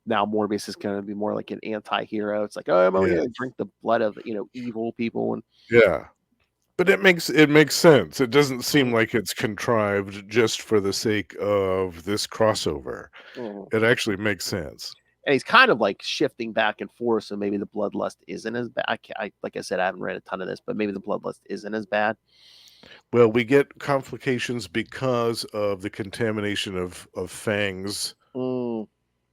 now Morbius is going to be more like an anti-hero. It's like, I'm only going to drink the blood of evil people. And but it makes sense. It doesn't seem like it's contrived just for the sake of this crossover. It actually makes sense. And he's kind of like shifting back and forth, so maybe the bloodlust isn't as bad. Like I said, I haven't read a ton of this, but maybe the bloodlust isn't as bad. Well, we get complications because of the contamination of Fang's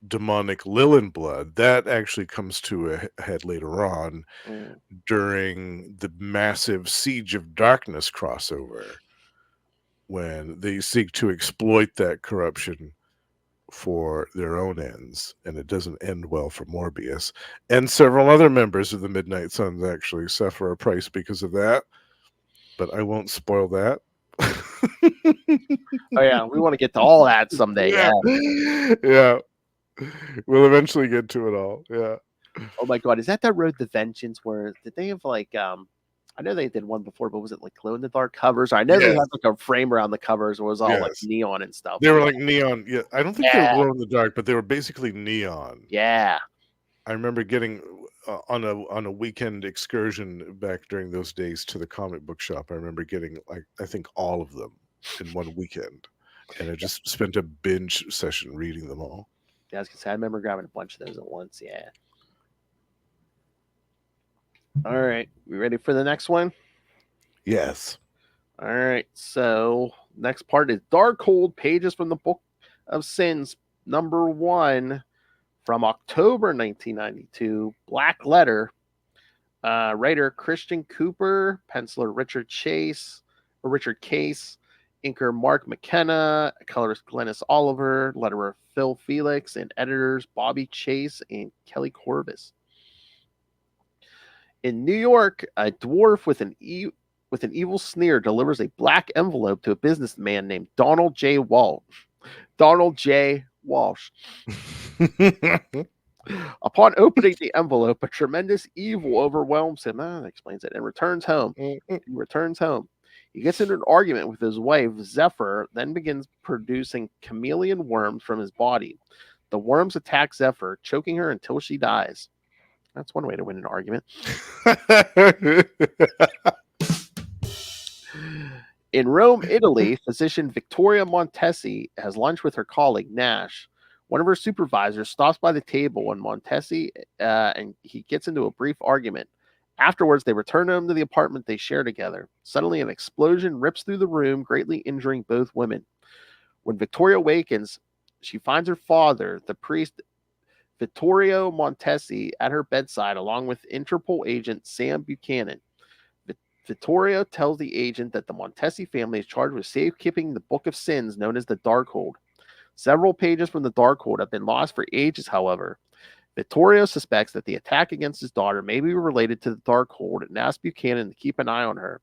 demonic Lilin blood. That actually comes to a head later on during the massive Siege of Darkness crossover, when they seek to exploit that corruption for their own ends, and it doesn't end well for Morbius. And several other members of the Midnight Suns actually suffer a price because of that. But I won't spoil that. Oh yeah, we want to get to all that someday. Yeah. We'll eventually get to it all. Yeah. Oh my god, is that Road to Vengeance? Where did they have like I know they did one before, but was it like glow in the dark covers? I know they had like a frame around the covers where it was all like neon and stuff. They were like neon. Yeah, I don't think they were glow in the dark, but they were basically neon. Yeah. I remember getting on a weekend excursion back during those days to the comic book shop. I remember getting like I think all of them in one weekend, and I just spent a binge session reading them all. Yeah, I was gonna say I remember grabbing a bunch of those at once. Yeah. All right, we ready for the next one? Yes. All right, so next part is Darkhold, pages from the Book of Sins, #1 from October 1992. Black Letter. Writer Christian Cooper, penciler Richard Case, inker Mark McKenna, colorist Glennis Oliver, letterer Phil Felix, and editors Bobby Chase and Kelly Corbis. In New York, a dwarf with an evil sneer delivers a black envelope to a businessman named Donald J. Walsh. Upon opening the envelope, a tremendous evil overwhelms him. That explains it. And returns home. He gets into an argument with his wife, Zephyr, then begins producing chameleon worms from his body. The worms attack Zephyr, choking her until she dies. That's one way to win an argument. In Rome, Italy, physician Victoria Montesi has lunch with her colleague Nash. One of her supervisors stops by the table when Montesi and he gets into a brief argument. Afterwards, they return home to the apartment they share together. Suddenly, an explosion rips through the room, greatly injuring both women. When Victoria awakens, she finds her father, the priest Vittorio Montesi, at her bedside, along with Interpol agent Sam Buchanan. Vittorio tells the agent that the Montesi family is charged with safekeeping the Book of Sins known as the Darkhold. Several pages from the Darkhold have been lost for ages, however. Vittorio suspects that the attack against his daughter may be related to the Darkhold and asks Buchanan to keep an eye on her.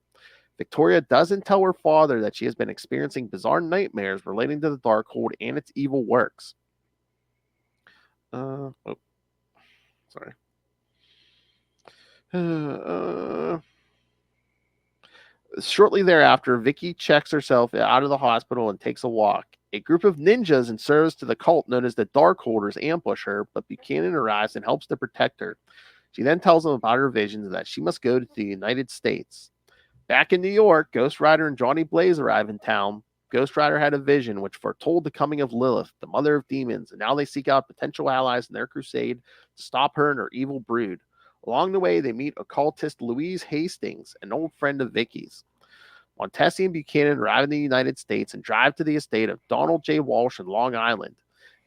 Victoria doesn't tell her father that she has been experiencing bizarre nightmares relating to the Darkhold and its evil works. Sorry. Shortly thereafter, Vicky checks herself out of the hospital and takes a walk. A group of ninjas in service to the cult known as the Darkholders ambush her, but Buchanan arrives and helps to protect her. She then tells them about her visions and that she must go to the United States. Back in New York, Ghost Rider and Johnny Blaze arrive in town. Ghost Rider had a vision which foretold the coming of Lilith, the mother of demons, and now they seek out potential allies in their crusade to stop her and her evil brood. Along the way, they meet occultist Louise Hastings, an old friend of Vicky's. Montesi and Buchanan arrive in the United States and drive to the estate of Donald J. Walsh in Long Island.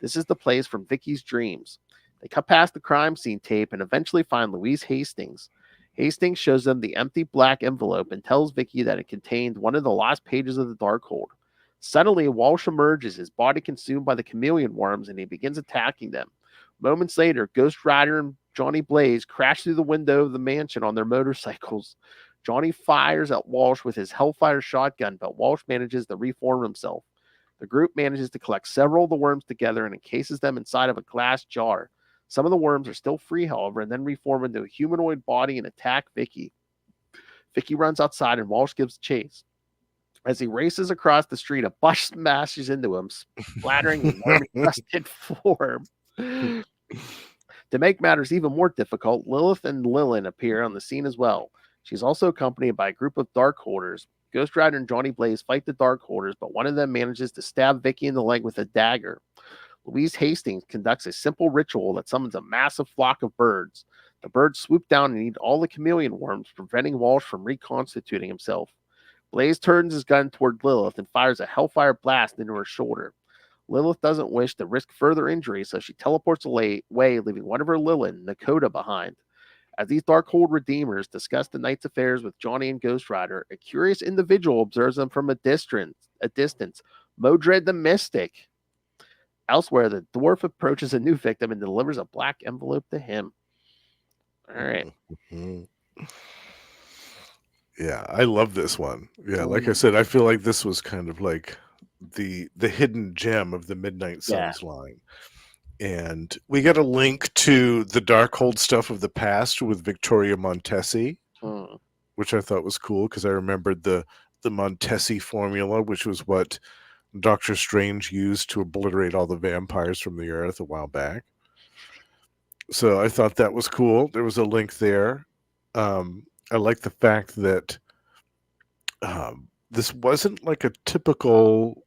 This is the place from Vicky's dreams. They cut past the crime scene tape and eventually find Louise Hastings. Hastings shows them the empty black envelope and tells Vicky that it contained one of the last pages of the Darkhold. Suddenly, Walsh emerges, his body consumed by the chameleon worms, and he begins attacking them. Moments later, Ghost Rider and Johnny Blaze crash through the window of the mansion on their motorcycles. Johnny fires at Walsh with his Hellfire shotgun, but Walsh manages to reform himself. The group manages to collect several of the worms together and encases them inside of a glass jar. Some of the worms are still free, however, and then reform into a humanoid body and attack Vicky. Vicky runs outside and Walsh gives chase. As he races across the street, a bus smashes into him, splattering the worm-infested form. To make matters even more difficult, Lilith and Lilin appear on the scene as well. She's also accompanied by a group of Darkholders. Ghost Rider and Johnny Blaze fight the Darkholders, but one of them manages to stab Vicky in the leg with a dagger. Louise Hastings conducts a simple ritual that summons a massive flock of birds. The birds swoop down and eat all the chameleon worms, preventing Walsh from reconstituting himself. Blaze turns his gun toward Lilith and fires a Hellfire blast into her shoulder. Lilith doesn't wish to risk further injury, so she teleports away, leaving one of her Lilin, Nakota, behind. As these Darkhold Redeemers discuss the night's affairs with Johnny and Ghost Rider, a curious individual observes them from a distance. Modred the Mystic. Elsewhere, the dwarf approaches a new victim and delivers a black envelope to him. All right. Yeah, I love this one. Yeah, like I said, I feel like this was kind of like the hidden gem of the Midnight Suns line. And we get a link to the Darkhold stuff of the past with Victoria Montesi, which I thought was cool because I remembered the Montesi formula, which was what Doctor Strange used to obliterate all the vampires from the earth a while back. So I thought that was cool. There was a link there. I like the fact that this wasn't like a typical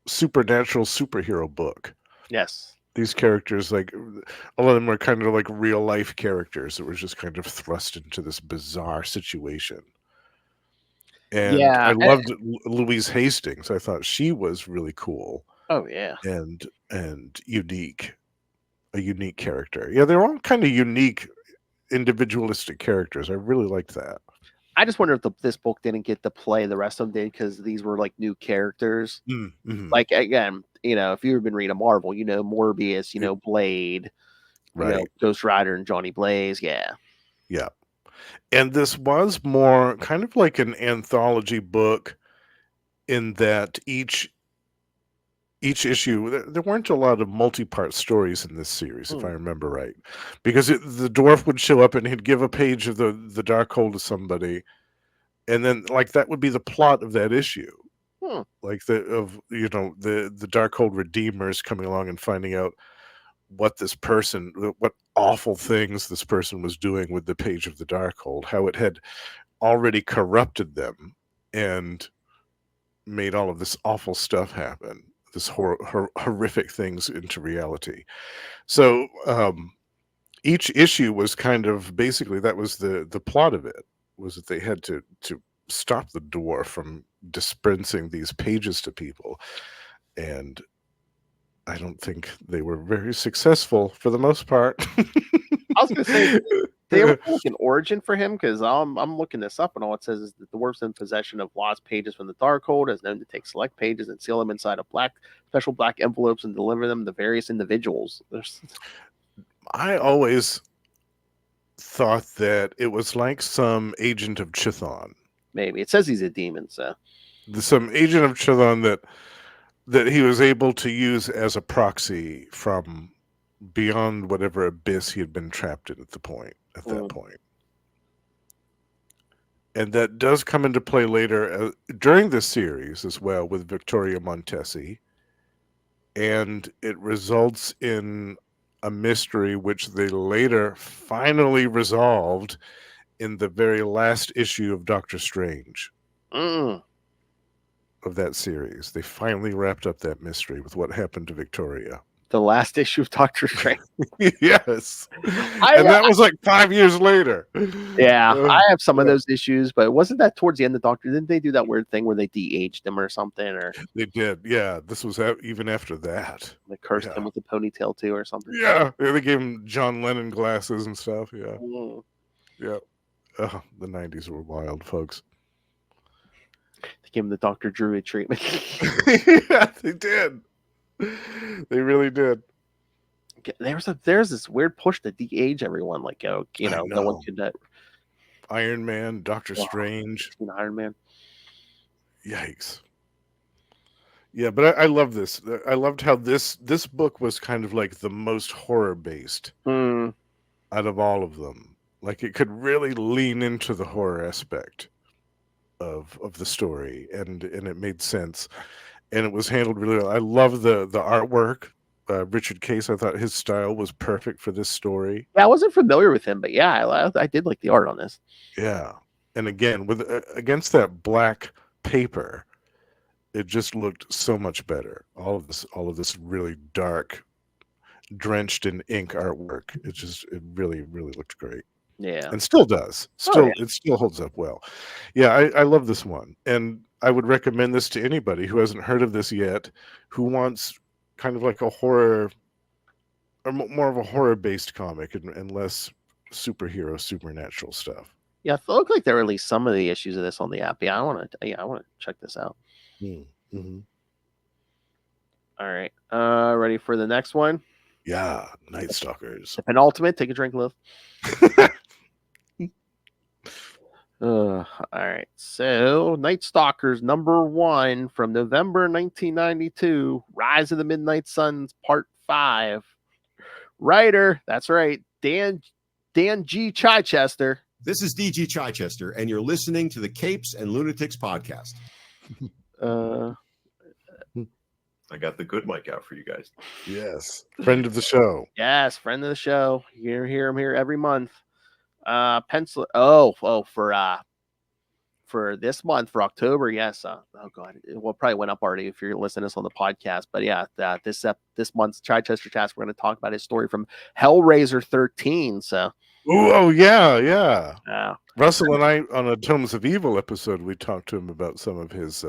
supernatural superhero book. Yes. These characters, like, a lot of them were kind of like real life characters that were just kind of thrust into this bizarre situation. And I loved Louise Hastings. I thought she was really cool. Oh, yeah. And unique. A unique character. Yeah, they're all kind of unique, individualistic characters. I really liked that. I just wonder if this book didn't get to play the rest of them did because these were like new characters. Mm-hmm. Like, again, if you've been reading Marvel, Morbius, Blade, right. Ghost Rider and Johnny Blaze. Yeah. Yeah. And this was more kind of like an anthology book in that each issue, there weren't a lot of multi-part stories in this series, if I remember right. Because the dwarf would show up and he'd give a page of the Darkhold to somebody, and then like that would be the plot of that issue. Like the Darkhold Redeemers coming along and finding out what awful things this person was doing with the page of the Darkhold, how it had already corrupted them and made all of this awful stuff happen, this horrific things into reality. So each issue was kind of basically, that was the plot of it, was that they had to stop the dwarf from dispensing these pages to people, and I don't think they were very successful for the most part. I was gonna say, they ever have like an origin for him? Because I'm looking this up, and all it says is that the dwarf's in possession of lost pages from the Darkhold, is known to take select pages and seal them inside of special black envelopes and deliver them to various individuals. I always thought that it was like some agent of Chthon. Maybe it says he's a demon, so Some agent of Chthon that he was able to use as a proxy from beyond whatever abyss he had been trapped in at that point. And that does come into play later during this series as well with Victoria Montesi, and it results in a mystery which they later finally resolved in the very last issue of Doctor Strange. Of that series. They finally wrapped up that mystery with what happened to Victoria. The last issue of Doctor Strange. Yes. And that was like 5 years later. Yeah, I have some of those issues, but wasn't that towards the end of Doctor? Didn't they do that weird thing where they de-aged him or something? Or they did, yeah. This was even after that. They cursed him with a ponytail too or something. Yeah, they gave him John Lennon glasses and stuff, yeah. Yeah. Oh, the 90s were wild, folks. They gave him the Dr. Druid treatment. Yeah, they did. They really did. There's this weird push to de-age everyone, like no one could. Iron Man, Doctor Strange, Iron Man. Yikes! Yeah, but I love this. I loved how this book was kind of like the most horror based out of all of them. Like it could really lean into the horror aspect of the story, and it made sense, and it was handled really well. I love the artwork. Richard Case, I thought his style was perfect for this story. Yeah, I wasn't familiar with him, but yeah, I did like the art on this. Yeah, and again with against that black paper, it just looked so much better. All of this really dark, drenched in ink artwork. It really looked great. Yeah, and still does. It still holds up well. Yeah, I love this one, and I would recommend this to anybody who hasn't heard of this yet, who wants kind of like a horror, or more of a horror-based comic and less superhero, supernatural stuff. Yeah, it looked like there were at least some of the issues of this on the app. Yeah, I want to check this out. Mm-hmm. All right, ready for the next one? Yeah, Nightstalkers. The penultimate. Take a drink, Liv. All right, so Nightstalkers #1 from November 1992, Rise of the Midnight Suns, Part 5. Writer, that's right, Dan G. Chichester. This is DG Chichester, and you're listening to the Capes and Lunatics podcast. I got the good mic out for you guys. Yes, friend of the show. Yes, friend of the show. You hear him here every month. Pencil. For this month, for October, yes. Oh god, it probably went up already if you're listening to this on the podcast. But yeah, this month's Chichester Task, we're going to talk about his story from Hellraiser 13. So. Oh yeah. Russell and I on a Tomes of Evil episode, we talked to him about some of his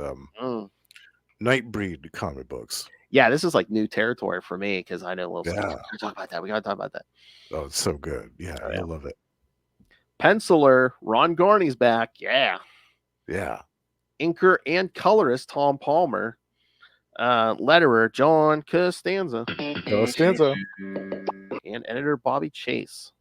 Nightbreed comic books. Yeah, this is like new territory for me because I know a little. Yeah. We gotta talk about that. Oh, it's so good. Yeah, I love it. Penciler Ron Garney's back. Yeah. Inker and colorist Tom Palmer. Letterer John Costanza. And editor Bobby Chase.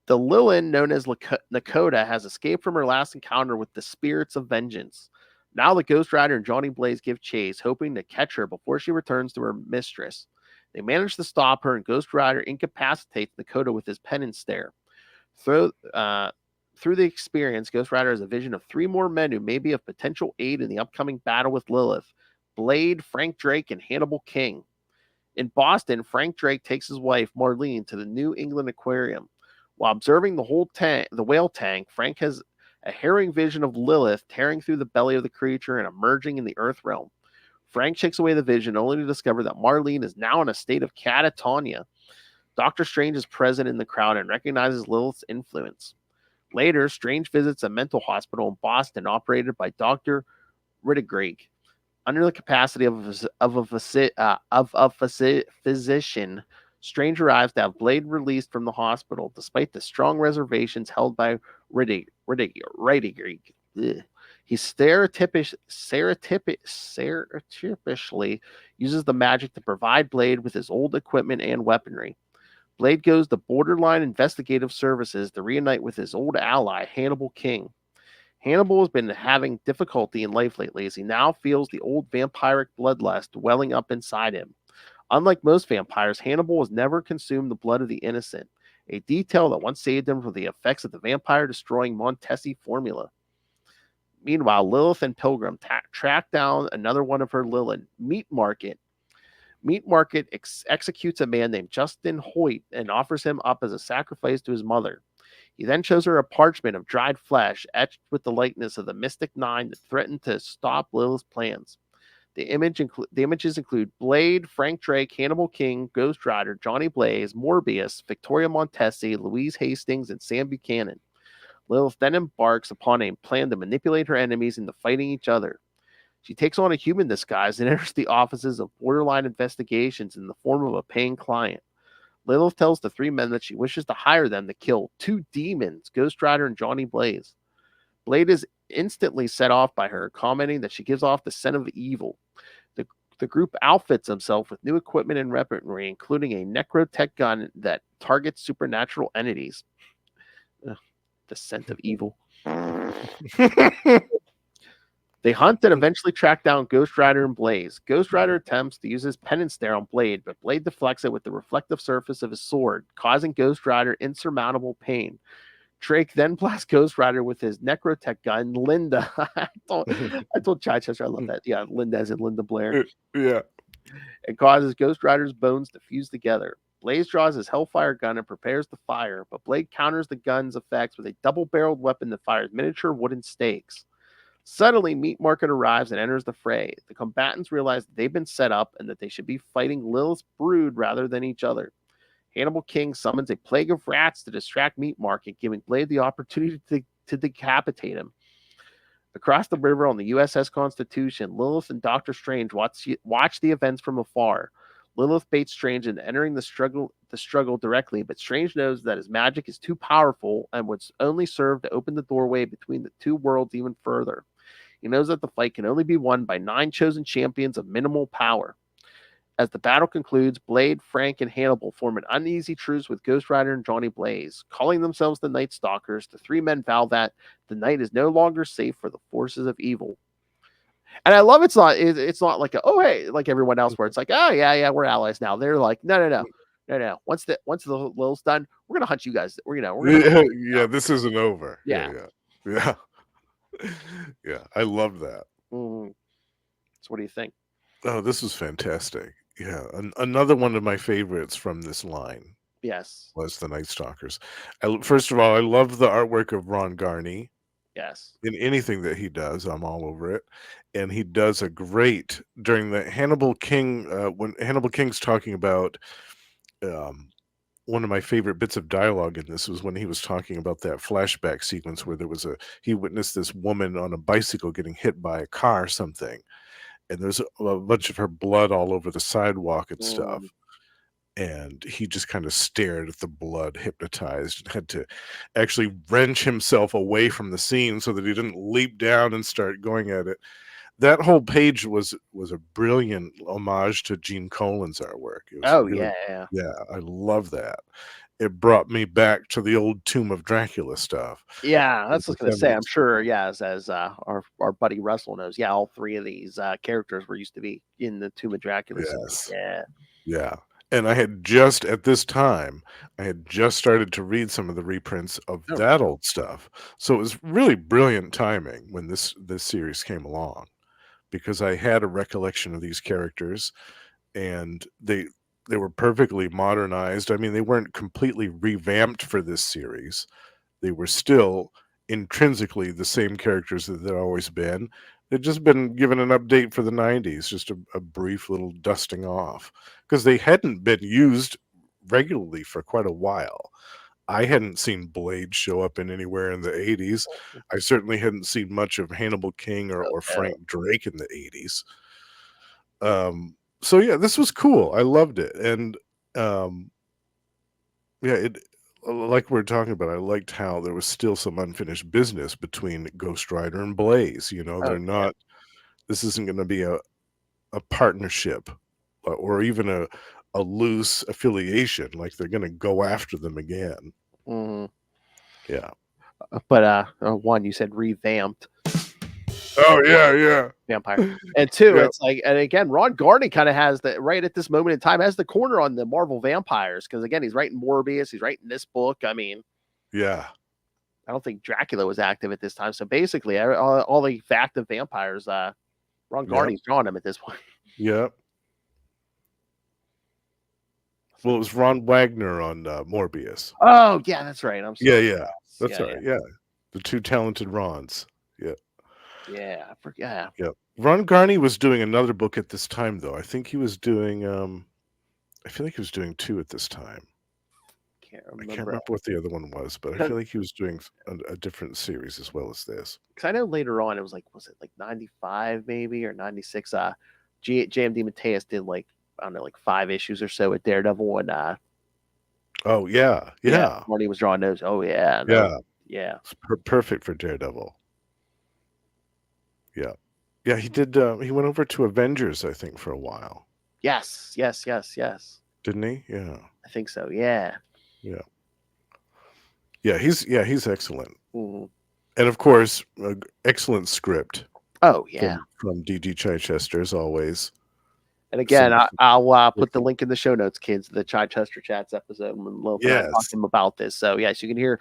The Lilin, known as Nakota, has escaped from her last encounter with the spirits of vengeance. Now the Ghost Rider and Johnny Blaze give chase, hoping to catch her before she returns to her mistress. They manage to stop her, and Ghost Rider incapacitates Nakota with his penance stare. Through the experience, Ghost Rider has a vision of 3 more men who may be of potential aid in the upcoming battle with Lilith: Blade, Frank Drake, and Hannibal King. In Boston, Frank Drake takes his wife, Marlene, to the New England Aquarium. While observing the whale tank, Frank has a harrowing vision of Lilith tearing through the belly of the creature and emerging in the Earth realm. Frank shakes away the vision, only to discover that Marlene is now in a state of catatonia. Doctor Strange is present in the crowd and recognizes Lilith's influence. Later, Strange visits a mental hospital in Boston operated by Dr. Rittigreig. Under the capacity of a physician, Strange arrives to have Blade released from the hospital, despite the strong reservations held by Rittigreig. He stereotypically uses the magic to provide Blade with his old equipment and weaponry. Blade goes to Borderline Investigative Services to reunite with his old ally, Hannibal King. Hannibal has been having difficulty in life lately as he now feels the old vampiric bloodlust welling up inside him. Unlike most vampires, Hannibal has never consumed the blood of the innocent, a detail that once saved him from the effects of the vampire-destroying Montesi formula. Meanwhile, Lilith and Pilgrim track down another one of her Lilin, Meat Market. Meat Market executes a man named Justin Hoyt and offers him up as a sacrifice to his mother. He then shows her a parchment of dried flesh etched with the likeness of the Mystic Nine that threatened to stop Lilith's plans. The images include Blade, Frank Drake, Hannibal King, Ghost Rider, Johnny Blaze, Morbius, Victoria Montesi, Louise Hastings, and Sam Buchanan. Lilith then embarks upon a plan to manipulate her enemies into fighting each other. She takes on a human disguise and enters the offices of Borderline Investigations in the form of a paying client. Lilith tells the three men that she wishes to hire them to kill two demons, Ghost Rider and Johnny Blaze. Blade is instantly set off by her, commenting that she gives off the scent of evil. The group outfits themselves with new equipment and weaponry, including a necrotech gun that targets supernatural entities. Ugh, the scent of evil. They hunt and eventually track down Ghost Rider and Blaze. Ghost Rider attempts to use his penance stare on Blade, but Blade deflects it with the reflective surface of his sword, causing Ghost Rider insurmountable pain. Drake then blasts Ghost Rider with his necrotech gun, Linda. I told Chichester I love that. Yeah, Linda as in Linda Blair. Yeah. It causes Ghost Rider's bones to fuse together. Blaze draws his Hellfire gun and prepares to fire, but Blade counters the gun's effects with a double-barreled weapon that fires miniature wooden stakes. Suddenly, Meat Market arrives and enters the fray. The combatants realize that they've been set up and that they should be fighting Lilith's brood rather than each other. Hannibal King summons a plague of rats to distract Meat Market, giving Blade the opportunity to decapitate him. Across the river on the USS Constitution, Lilith and Doctor Strange watch the events from afar. Lilith baits Strange into entering the struggle directly, but Strange knows that his magic is too powerful and would only serve to open the doorway between the two worlds even further. He knows that the fight can only be won by 9 chosen champions of minimal power. As the battle concludes, Blade, Frank, and Hannibal form an uneasy truce with Ghost Rider and Johnny Blaze. Calling themselves the Nightstalkers, the three men vow that the night is no longer safe for the forces of evil. And I love it's not like hey, like everyone else where it's like, oh yeah, we're allies now. They're like, no. Once the Lil's done, we're gonna hunt you guys. We're gonna yeah, this isn't over. Yeah. Yeah. I love that. Mm-hmm. So what do you think? Oh, this was fantastic. Yeah, another one of my favorites from this line. Yes. Was the Nightstalkers. First of all, I love the artwork of Ron Garney. Yes. In anything that he does, I'm all over it. And he does a great during the Hannibal King when Hannibal King's talking about one of my favorite bits of dialogue in this was when he was talking about that flashback sequence where he witnessed this woman on a bicycle getting hit by a car or something, and there's a bunch of her blood all over the sidewalk and stuff. And he just kind of stared at the blood, hypnotized, and had to actually wrench himself away from the scene so that he didn't leap down and start going at it. That whole page was a brilliant homage to Gene Colan's artwork. It was yeah, I love that. It brought me back to the old Tomb of Dracula stuff. Yeah, that's what I was gonna say. I'm sure, as our buddy Russell knows, all 3 of these characters were used to be in the Tomb of Dracula. Yes. Yeah. And I had just started to read some of the reprints of that old stuff. So it was really brilliant timing when this series came along, because I had a recollection of these characters, and they were perfectly modernized. I mean, they weren't completely revamped for this series. They were still intrinsically the same characters that they've always been. They've just been given an update for the 90s, just a brief little dusting off, because they hadn't been used regularly for quite a while. I hadn't seen Blade show up in anywhere in the 80s. I certainly hadn't seen much of Hannibal King or Frank Drake in the 80s. So yeah, this was cool. I loved it. And it, like we were talking about, I liked how there was still some unfinished business between Ghost Rider and Blaze. They're not, this isn't going to be a partnership or even a loose affiliation. Like, they're going to go after them again. Mm-hmm. Yeah. But one, you said revamped. Oh yeah. Vampire. And two, it's like, and again, Ron Garney kind of has the, right at this moment in time, has the corner on the Marvel vampires, because again, he's writing Morbius, he's writing this book. I mean, yeah, I don't think Dracula was active at this time. So basically, all the active vampires, Ron Garney's drawing them at this point. Yep. Well, it was Ron Wagner on Morbius. Oh yeah, that's right. I'm sorry. Yeah. That's right. Yeah. The two talented Rons. Yeah. Yeah, I forget. Yeah. Ron Garney was doing another book at this time, though. I think he was doing I feel like he was doing two at this time. I can't remember what the other one was, but I feel like he was doing a different series as well as this. Because I know later on it was like 95 maybe, or 96? JMD Mateus did like, I don't know, like 5 issues or so with Daredevil, and oh yeah. when he was drawing those. Oh yeah. It's perfect for Daredevil. Yeah, he did. He went over to Avengers, I think, for a while. Yes. Didn't he? Yeah, I think so. Yeah. He's excellent. Mm-hmm. And of course, excellent script. Oh yeah, from D.G. Chichester as always. And again, I'll put the link in the show notes, kids, the Chichester Chats episode when Lilith and I talked to him about this. So yes, you can hear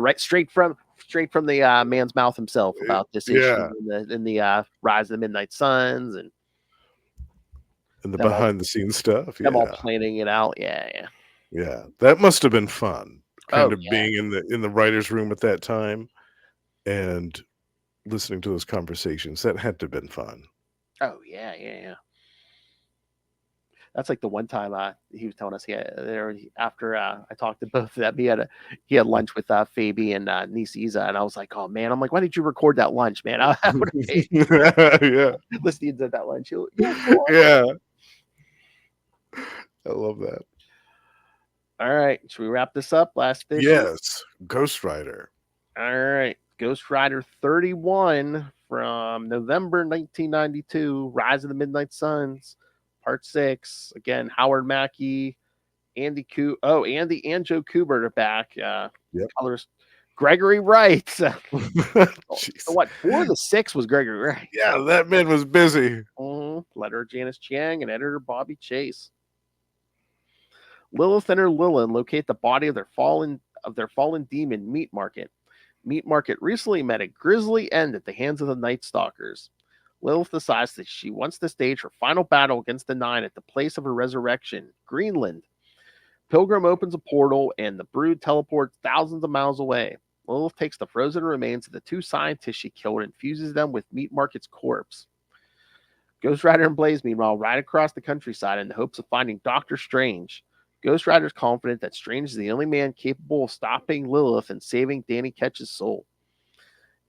right straight from the man's mouth himself about this issue in the Rise of the Midnight Suns and the behind the scenes stuff. Them all planning it out. Yeah. That must have been fun. Being in the writer's room at that time and listening to those conversations. That had to have been fun. Oh yeah. That's like the one time he was telling us after I talked to both of them, he had lunch with Fabi and niece Isa, and I was like, oh man, I'm like, why didn't you record that lunch, man? I would have paid. Listening to that lunch. Yeah. I love that. All right, should we wrap this up? Last issue? Yes, Ghost Rider. All right, Ghost Rider 31 from November 1992, Rise of the Midnight Suns. Part 6. Again, Howard Mackey, Andy and Joe Kubert are back. Colors Gregory Wright. What? 4 of the 6 was Gregory Wright. Yeah, that man was busy. Letterer Janice Chang and editor Bobby Chase. Lilith and her Lilin locate the body of their fallen demon, Meat Market. Meat Market recently met a grisly end at the hands of the Nightstalkers. Lilith decides that she wants to stage her final battle against the Nine at the place of her resurrection, Greenland. Pilgrim opens a portal, and the Brood teleports thousands of miles away. Lilith takes the frozen remains of the 2 scientists she killed and fuses them with Meat Market's corpse. Ghost Rider and Blaze, meanwhile, ride across the countryside in the hopes of finding Dr. Strange. Ghost Rider is confident that Strange is the only man capable of stopping Lilith and saving Danny Ketch's soul.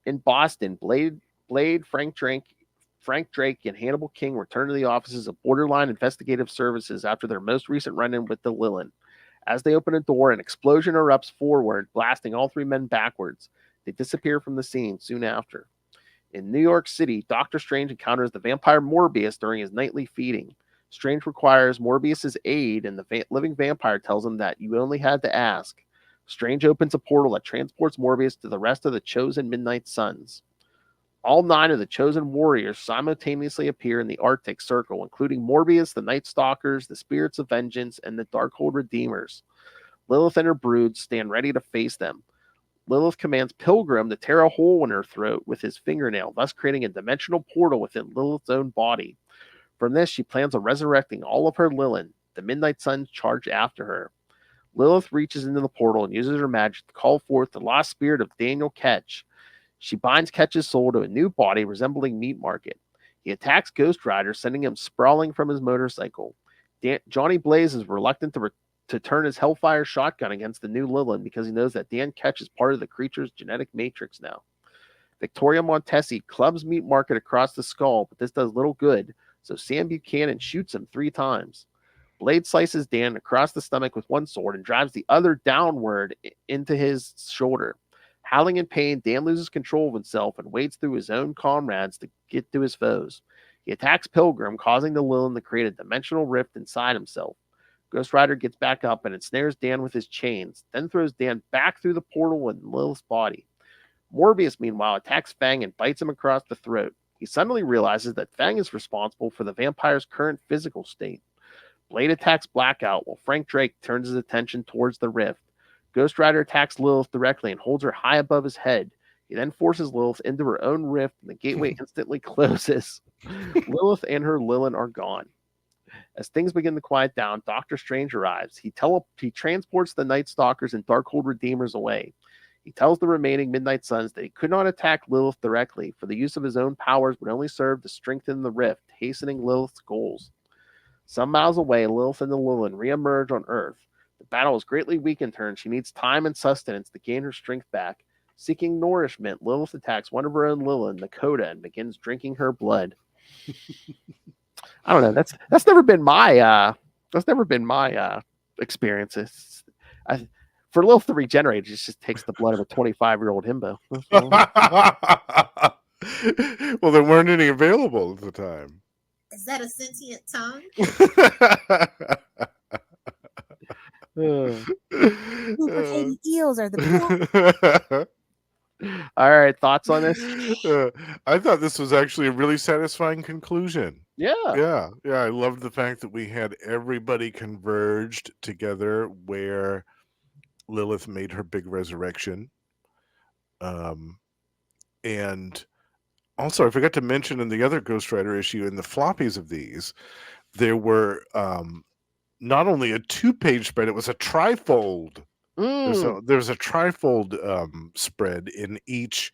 In Boston, Blade, Frank Drake, and Hannibal King return to the offices of Borderline Investigative Services after their most recent run-in with the Lilin. As they open a door, an explosion erupts forward, blasting all 3 men backwards. They disappear from the scene soon after. In New York City, Dr. Strange encounters the vampire Morbius during his nightly feeding. Strange requires Morbius's aid, and the living vampire tells him that you only had to ask. Strange opens a portal that transports Morbius to the rest of the chosen Midnight Suns. All 9 of the chosen warriors simultaneously appear in the Arctic Circle, including Morbius, the Nightstalkers, the Spirits of Vengeance, and the Darkhold Redeemers. Lilith and her brood stand ready to face them. Lilith commands Pilgrim to tear a hole in her throat with his fingernail, thus creating a dimensional portal within Lilith's own body. From this, she plans on resurrecting all of her Lilin. The Midnight Suns charge after her. Lilith reaches into the portal and uses her magic to call forth the lost spirit of Daniel Ketch. She binds Ketch's soul to a new body resembling Meat Market. He attacks Ghost Rider, sending him sprawling from his motorcycle. Johnny Blaze is reluctant to turn his Hellfire shotgun against the new Lilin because he knows that Dan Ketch is part of the creature's genetic matrix now. Victoria Montesi clubs Meat Market across the skull, but this does little good, so Sam Buchanan shoots him 3 times. Blade slices Dan across the stomach with one sword and drives the other downward into his shoulder. Howling in pain, Dan loses control of himself and wades through his own comrades to get to his foes. He attacks Pilgrim, causing the Lilin to create a dimensional rift inside himself. Ghost Rider gets back up and ensnares Dan with his chains, then throws Dan back through the portal in Lilith's body. Morbius, meanwhile, attacks Fang and bites him across the throat. He suddenly realizes that Fang is responsible for the vampire's current physical state. Blade attacks Blackout while Frank Drake turns his attention towards the rift. Ghost Rider attacks Lilith directly and holds her high above his head. He then forces Lilith into her own rift, and the gateway instantly closes. Lilith and her Lilin are gone. As things begin to quiet down, Doctor Strange arrives. He transports the Nightstalkers and Darkhold Redeemers away. He tells the remaining Midnight Suns that he could not attack Lilith directly, for the use of his own powers would only serve to strengthen the rift, hastening Lilith's goals. Some miles away, Lilith and the Lilin reemerge on Earth. The battle has greatly weakened her, and she needs time and sustenance to gain her strength back. Seeking nourishment, Lilith attacks one of her own Lilin, Nakota, and begins drinking her blood. I don't know. That's never been my experience. For Lilith to regenerate, it just takes the blood of a 25-year-old himbo. Well, there weren't any available at the time. Is that a sentient tongue? Lubricated eels are the best. All right, thoughts on this? I thought this was actually a really satisfying conclusion. Yeah. I loved the fact that we had everybody converged together where Lilith made her big resurrection. And also, I forgot to mention in the other Ghost Rider issue, in the floppies of these, there were not only a 2-page spread, it was a trifold. There's a trifold spread in each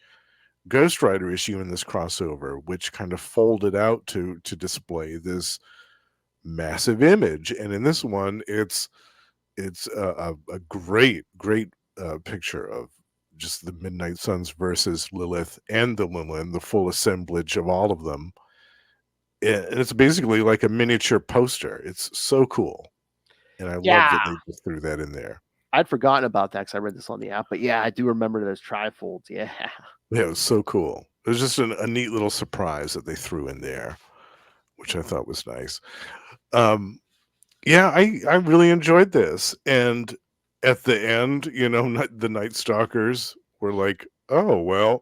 Ghost Rider issue in this crossover, which kind of folded out to display this massive image. And in this one, it's a great picture of just the Midnight Suns versus Lilith and the Lilin, the full assemblage of all of them. And it's basically like a miniature poster. It's so cool. And I love that they just threw that in there. I'd forgotten about that because I read this on the app. But yeah, I do remember those trifolds. Yeah. Yeah, it was so cool. It was just a neat little surprise that they threw in there, which I thought was nice. Yeah, I really enjoyed this. And at the end, the Nightstalkers were like, oh, well,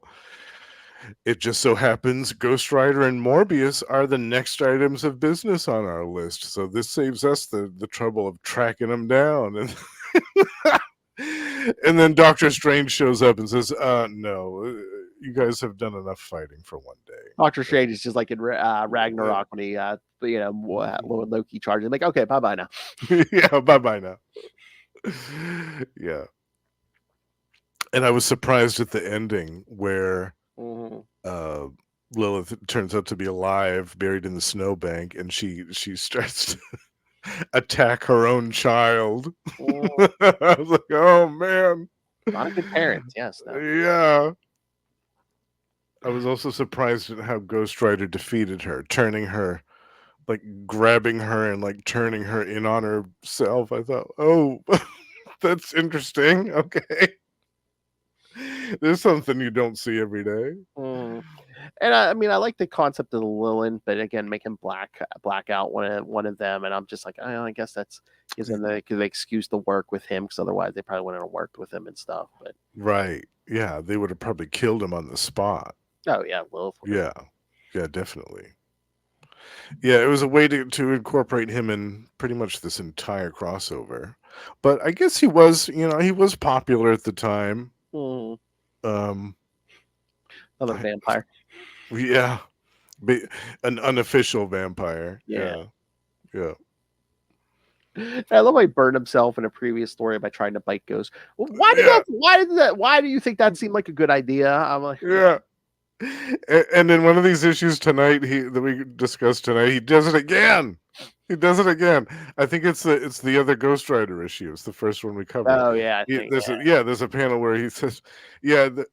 it just so happens Ghost Rider and Morbius are the next items of business on our list. So this saves us the trouble of tracking them down. And and then Doctor Strange shows up and says, no, you guys have done enough fighting for one day. Doctor Strange is just like in Ragnarok when he, Loki charges him. Like, okay, bye-bye now. Yeah, bye-bye now. Yeah. And I was surprised at the ending where Lilith turns out to be alive, buried in the snowbank, and she starts to attack her own child. I was like, oh man. Not a good parent, yes. No. Yeah. I was also surprised at how Ghost Rider defeated her, turning her, like grabbing her and like turning her in on herself. I thought, oh, that's interesting. Okay. There's something you don't see every day. And I mean, I like the concept of the Lilin, but again, making Blackout one of them, and I'm just like, oh, I guess that's gives them the excuse to work with him, because otherwise they probably wouldn't have worked with him and stuff. But right, yeah, they would have probably killed him on the spot. Oh yeah, Lilith. Yeah, definitely. Yeah, it was a way to incorporate him in pretty much this entire crossover. But I guess he was popular at the time. Another vampire. Yeah. An unofficial vampire. Yeah. I love how he burned himself in a previous story by trying to bite ghosts. Well, Yeah. why do you think that seemed like a good idea? I'm like, Yeah. And in one of these issues tonight, that we discussed tonight, he does it again. He does it again. I think it's the other Ghost Rider issue. It's the first one we covered. oh yeah, I think There's a panel where he says, "Yeah, the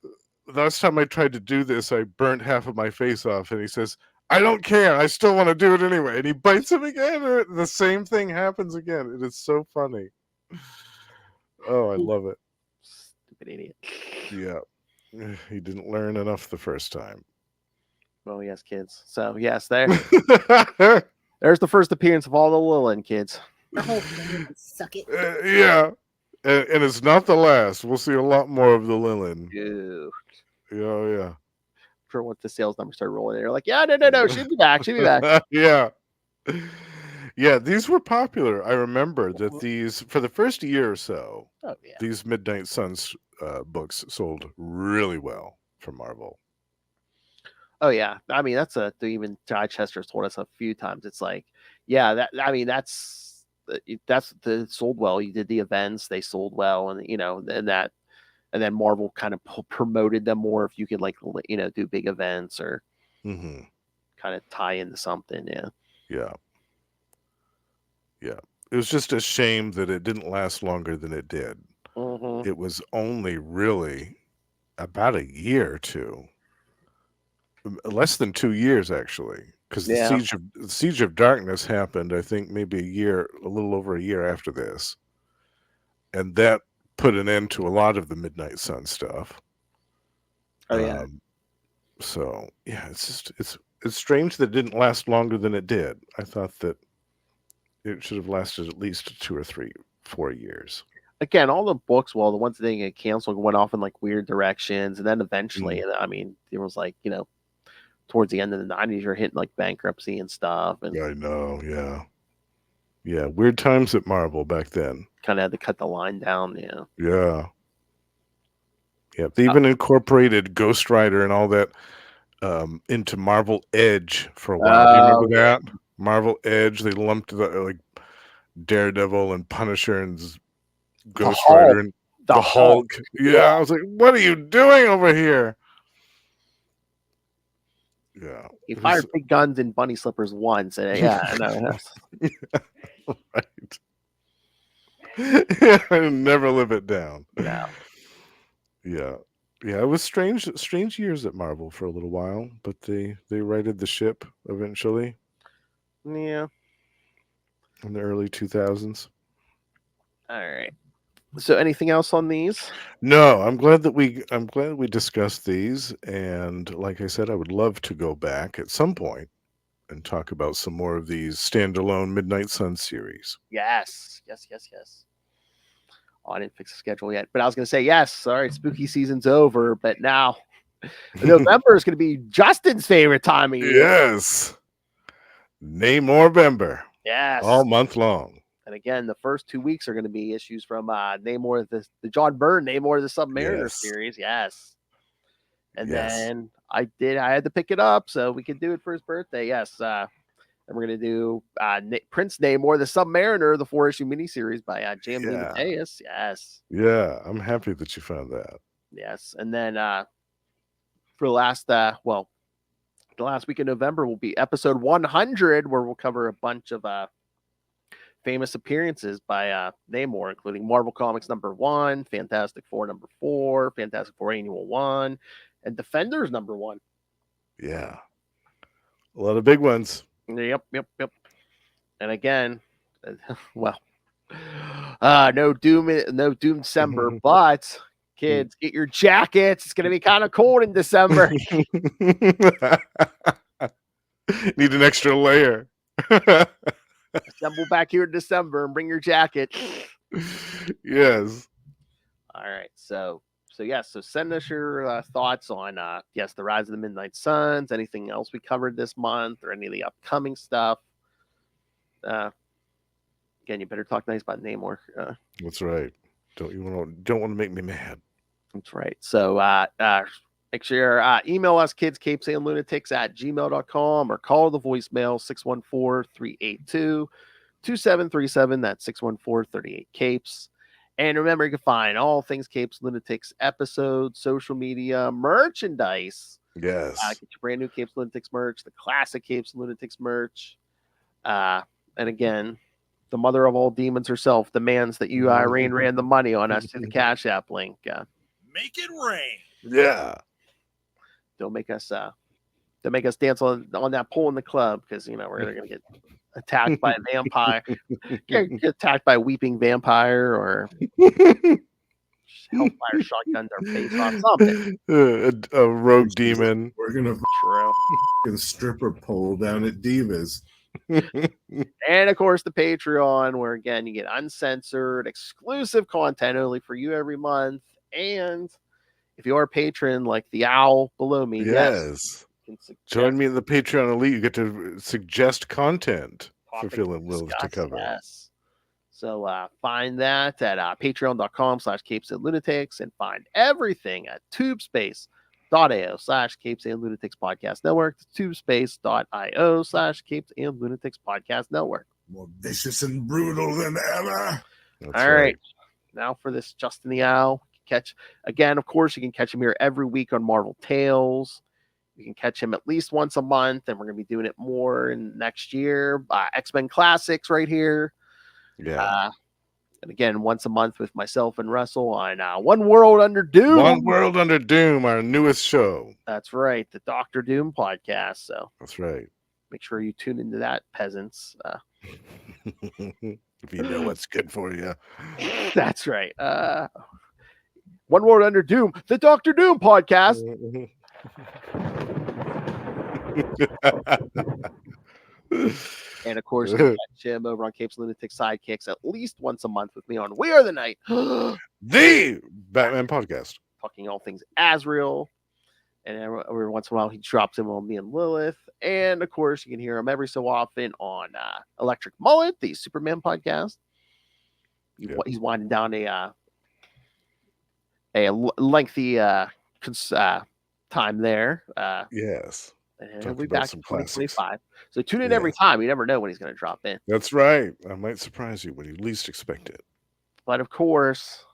last time I tried to do this, I burnt half of my face off," and he says, "I don't care. I still want to do it anyway." And he bites him again, and the same thing happens again. It is so funny. Oh, I love it. Stupid idiot. Yeah. He didn't learn enough the first time. Well, yes, kids. So yes, there's the first appearance of all the Lilin kids. I hope they suck it. Yeah. And it's not the last. We'll see a lot more of the Lilin. Ew. Yeah. For once the sales numbers start rolling, they're like, yeah, no, she'll be back. Yeah. Yeah, these were popular. I remember that these, for the first year or so, these Midnight Suns books sold really well for Marvel. Oh yeah, I mean that's even Chichester's told us a few times. It's like, yeah, that's sold well. You did the events, they sold well, and and then Marvel kind of promoted them more if you could do big events or kind of tie into something. Yeah. It was just a shame that it didn't last longer than it did. It was only really about a year or two. Less than 2 years, actually, because the Siege of Darkness happened, I think, maybe a little over a year after this, and that put an end to a lot of the Midnight Sun stuff. Oh yeah. So yeah, it's strange that it didn't last longer than it did. I thought that it should have lasted at least 2 or 3, 4 years. Again, all the books, the ones that get canceled went off in like weird directions, and then eventually, I mean, it was like towards the end of the 90s, you're hitting like bankruptcy and stuff. And I know, yeah, weird times at Marvel back then. Kind of had to cut the line down, Yeah. They even incorporated Ghost Rider and all that into Marvel Edge for a while. Do you remember that? Marvel Edge, they lumped like Daredevil and Punisher and Ghost Rider and the Hulk. Yeah, I was like, what are you doing over here? Yeah. He fired big guns in bunny slippers once. And I know. Right. Never live it down. No. Yeah. It was strange years at Marvel for a little while, but they righted the ship eventually. Yeah. In the early 2000s. All right. So anything else on these? No, I'm glad that we discussed these, and like I said, I would love to go back at some point and talk about some more of these standalone Midnight Sun series. Yes. Oh, I didn't fix the schedule yet, but I was going to say yes. Sorry, spooky season's over, but now November is going to be Justin's favorite time of year. Yes. Namor-vember. Yes. All month long. And again, the first 2 weeks are going to be issues from Namor, the John Byrne Namor the Submariner series. Yes. And then I had to pick it up so we could do it for his birthday. Yes. And we're going to do Prince Namor the Submariner, the 4-issue miniseries by J.M. DeMatteis. Yes. Yeah, I'm happy that you found that. Yes. And then for the last week of November will be episode 100, where we'll cover a bunch of famous appearances by Namor, including Marvel Comics #1, Fantastic Four #4, Fantastic Four Annual 1, and Defenders #1. Yeah. A lot of big ones. Yep. And again, no Doom December, but kids, get your jackets. It's going to be kind of cold in December. Need an extra layer. Assemble back here in December and bring your jacket. Yes. All right. So send us your thoughts on the Rise of the Midnight Suns, anything else we covered this month, or any of the upcoming stuff. Again, you better talk nice about Namor. That's right. Don't want to make me mad. That's right. So make sure email us, kids, CapesandLunatics @gmail.com, or call the voicemail 614-382 614-2737. That's 614-38-CAPES. And remember, you can find all things Capes Lunatics episodes, social media, merchandise. Yes. Get your brand new Capes Lunatics merch, the classic Capes Lunatics merch. And again, the mother of all demons herself demands that you, Rain ran the money on us through the Cash App link. Make it rain. Yeah. Don't make us dance on that pole in the club, because we're going to get attacked by a vampire, get attacked by a weeping vampire, or hellfire shotguns our face off, something. A rogue demon. We're gonna True. stripper pole down at Divas. And of course, the Patreon, where again you get uncensored, exclusive content only for you every month. And if you are a patron, like the owl below me, Yes. Join me in the Patreon Elite. You get to suggest content for Phil and Lilith to cover. Yes. So find that at patreon.com/CapesandLunatics, and find everything at tubespace.io/CapesandLunatics Podcast Network. tubespace.io/CapesandLunatics Podcast Network. More vicious and brutal than ever. All right. Now for this Justin the Owl. Again, of course, you can catch him here every week on Marvel Tales. You can catch him at least once a month, and we're going to be doing it more in next year. X-Men Classics right here. Yeah. And again, once a month with myself and Russell on One World Under Doom. One World Under Doom, our newest show. That's right, the Dr. Doom podcast. So that's right. Make sure you tune into that, peasants. If you know what's good for you. That's right. One World Under Doom, the Dr. Doom podcast. And of course, you can catch him over on Capes Lunatics Sidekicks at least once a month with me on We Are the Night, the Batman podcast, talking all things Azrael. And every once in a while, he drops in on me and Lilith. And of course, you can hear him every so often on Electric Mullet, the Superman podcast. He's winding down a lengthy time there. Yes. And he'll be back in 2025. So tune in every time. You never know when he's going to drop in. That's right. I might surprise you when you least expect it. But of course,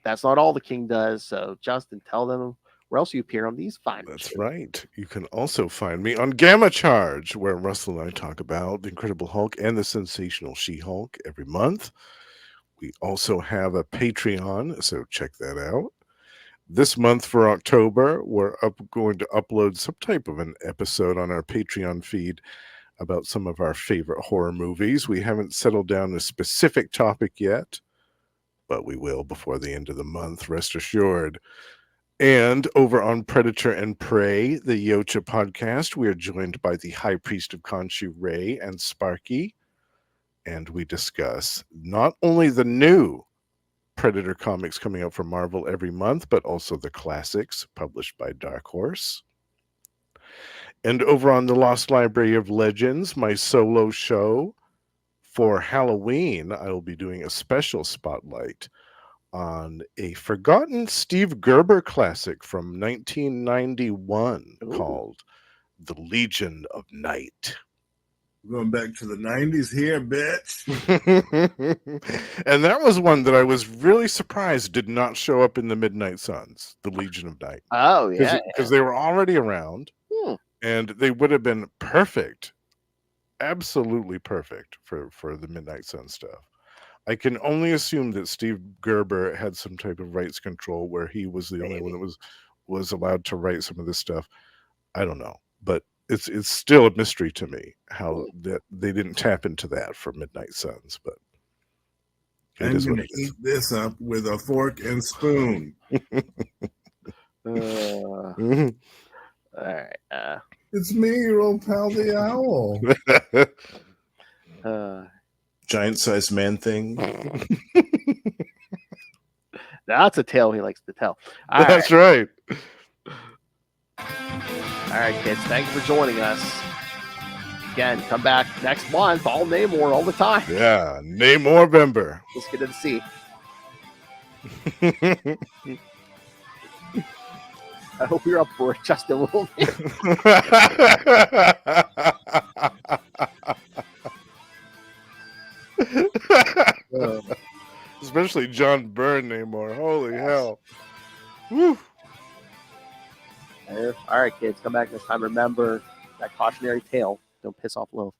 that's not all the King does. So Justin, tell them where else you appear on these fine. That's right. You can also find me on Gamma Charge, where Russell and I talk about the Incredible Hulk and the Sensational She-Hulk every month. We also have a Patreon, so check that out. This month for October, we're going to upload some type of an episode on our Patreon feed about some of our favorite horror movies. We haven't settled down a specific topic yet, but we will before the end of the month, rest assured. And over on Predator and Prey, the Yocha podcast, we are joined by the High Priest of Khonshu, Ray, and Sparky. And we discuss not only the new Predator comics coming out from Marvel every month, but also the classics published by Dark Horse. And over on the Lost Library of Legends, my solo show for Halloween, I will be doing a special spotlight on a forgotten Steve Gerber classic from 1991 called The Legion of Night. Going back to the 90s here, bitch. And that was one that I was really surprised did not show up in the Midnight Suns, the Legion of Night. Oh, yeah. Because they were already around, and they would have been perfect, absolutely perfect for the Midnight Sun stuff. I can only assume that Steve Gerber had some type of rights control where he was the only one that was allowed to write some of this stuff. I don't know, but it's still a mystery to me how that they didn't tap into that for Midnight Suns. But I'm going to eat this up with a fork and spoon. All right. It's me, your old pal, the owl. Giant-sized man thing. That's a tale he likes to tell. That's right. All right, kids. Thanks for joining us. Again, come back next month. All Namor all the time. Yeah, Namor-vember. Let's get to the sea. I hope you're up for it, just a little bit. especially John Byrne Namor. Holy hell! Woo. All right, kids, come back next time. Remember that cautionary tale. Don't piss off Lilith.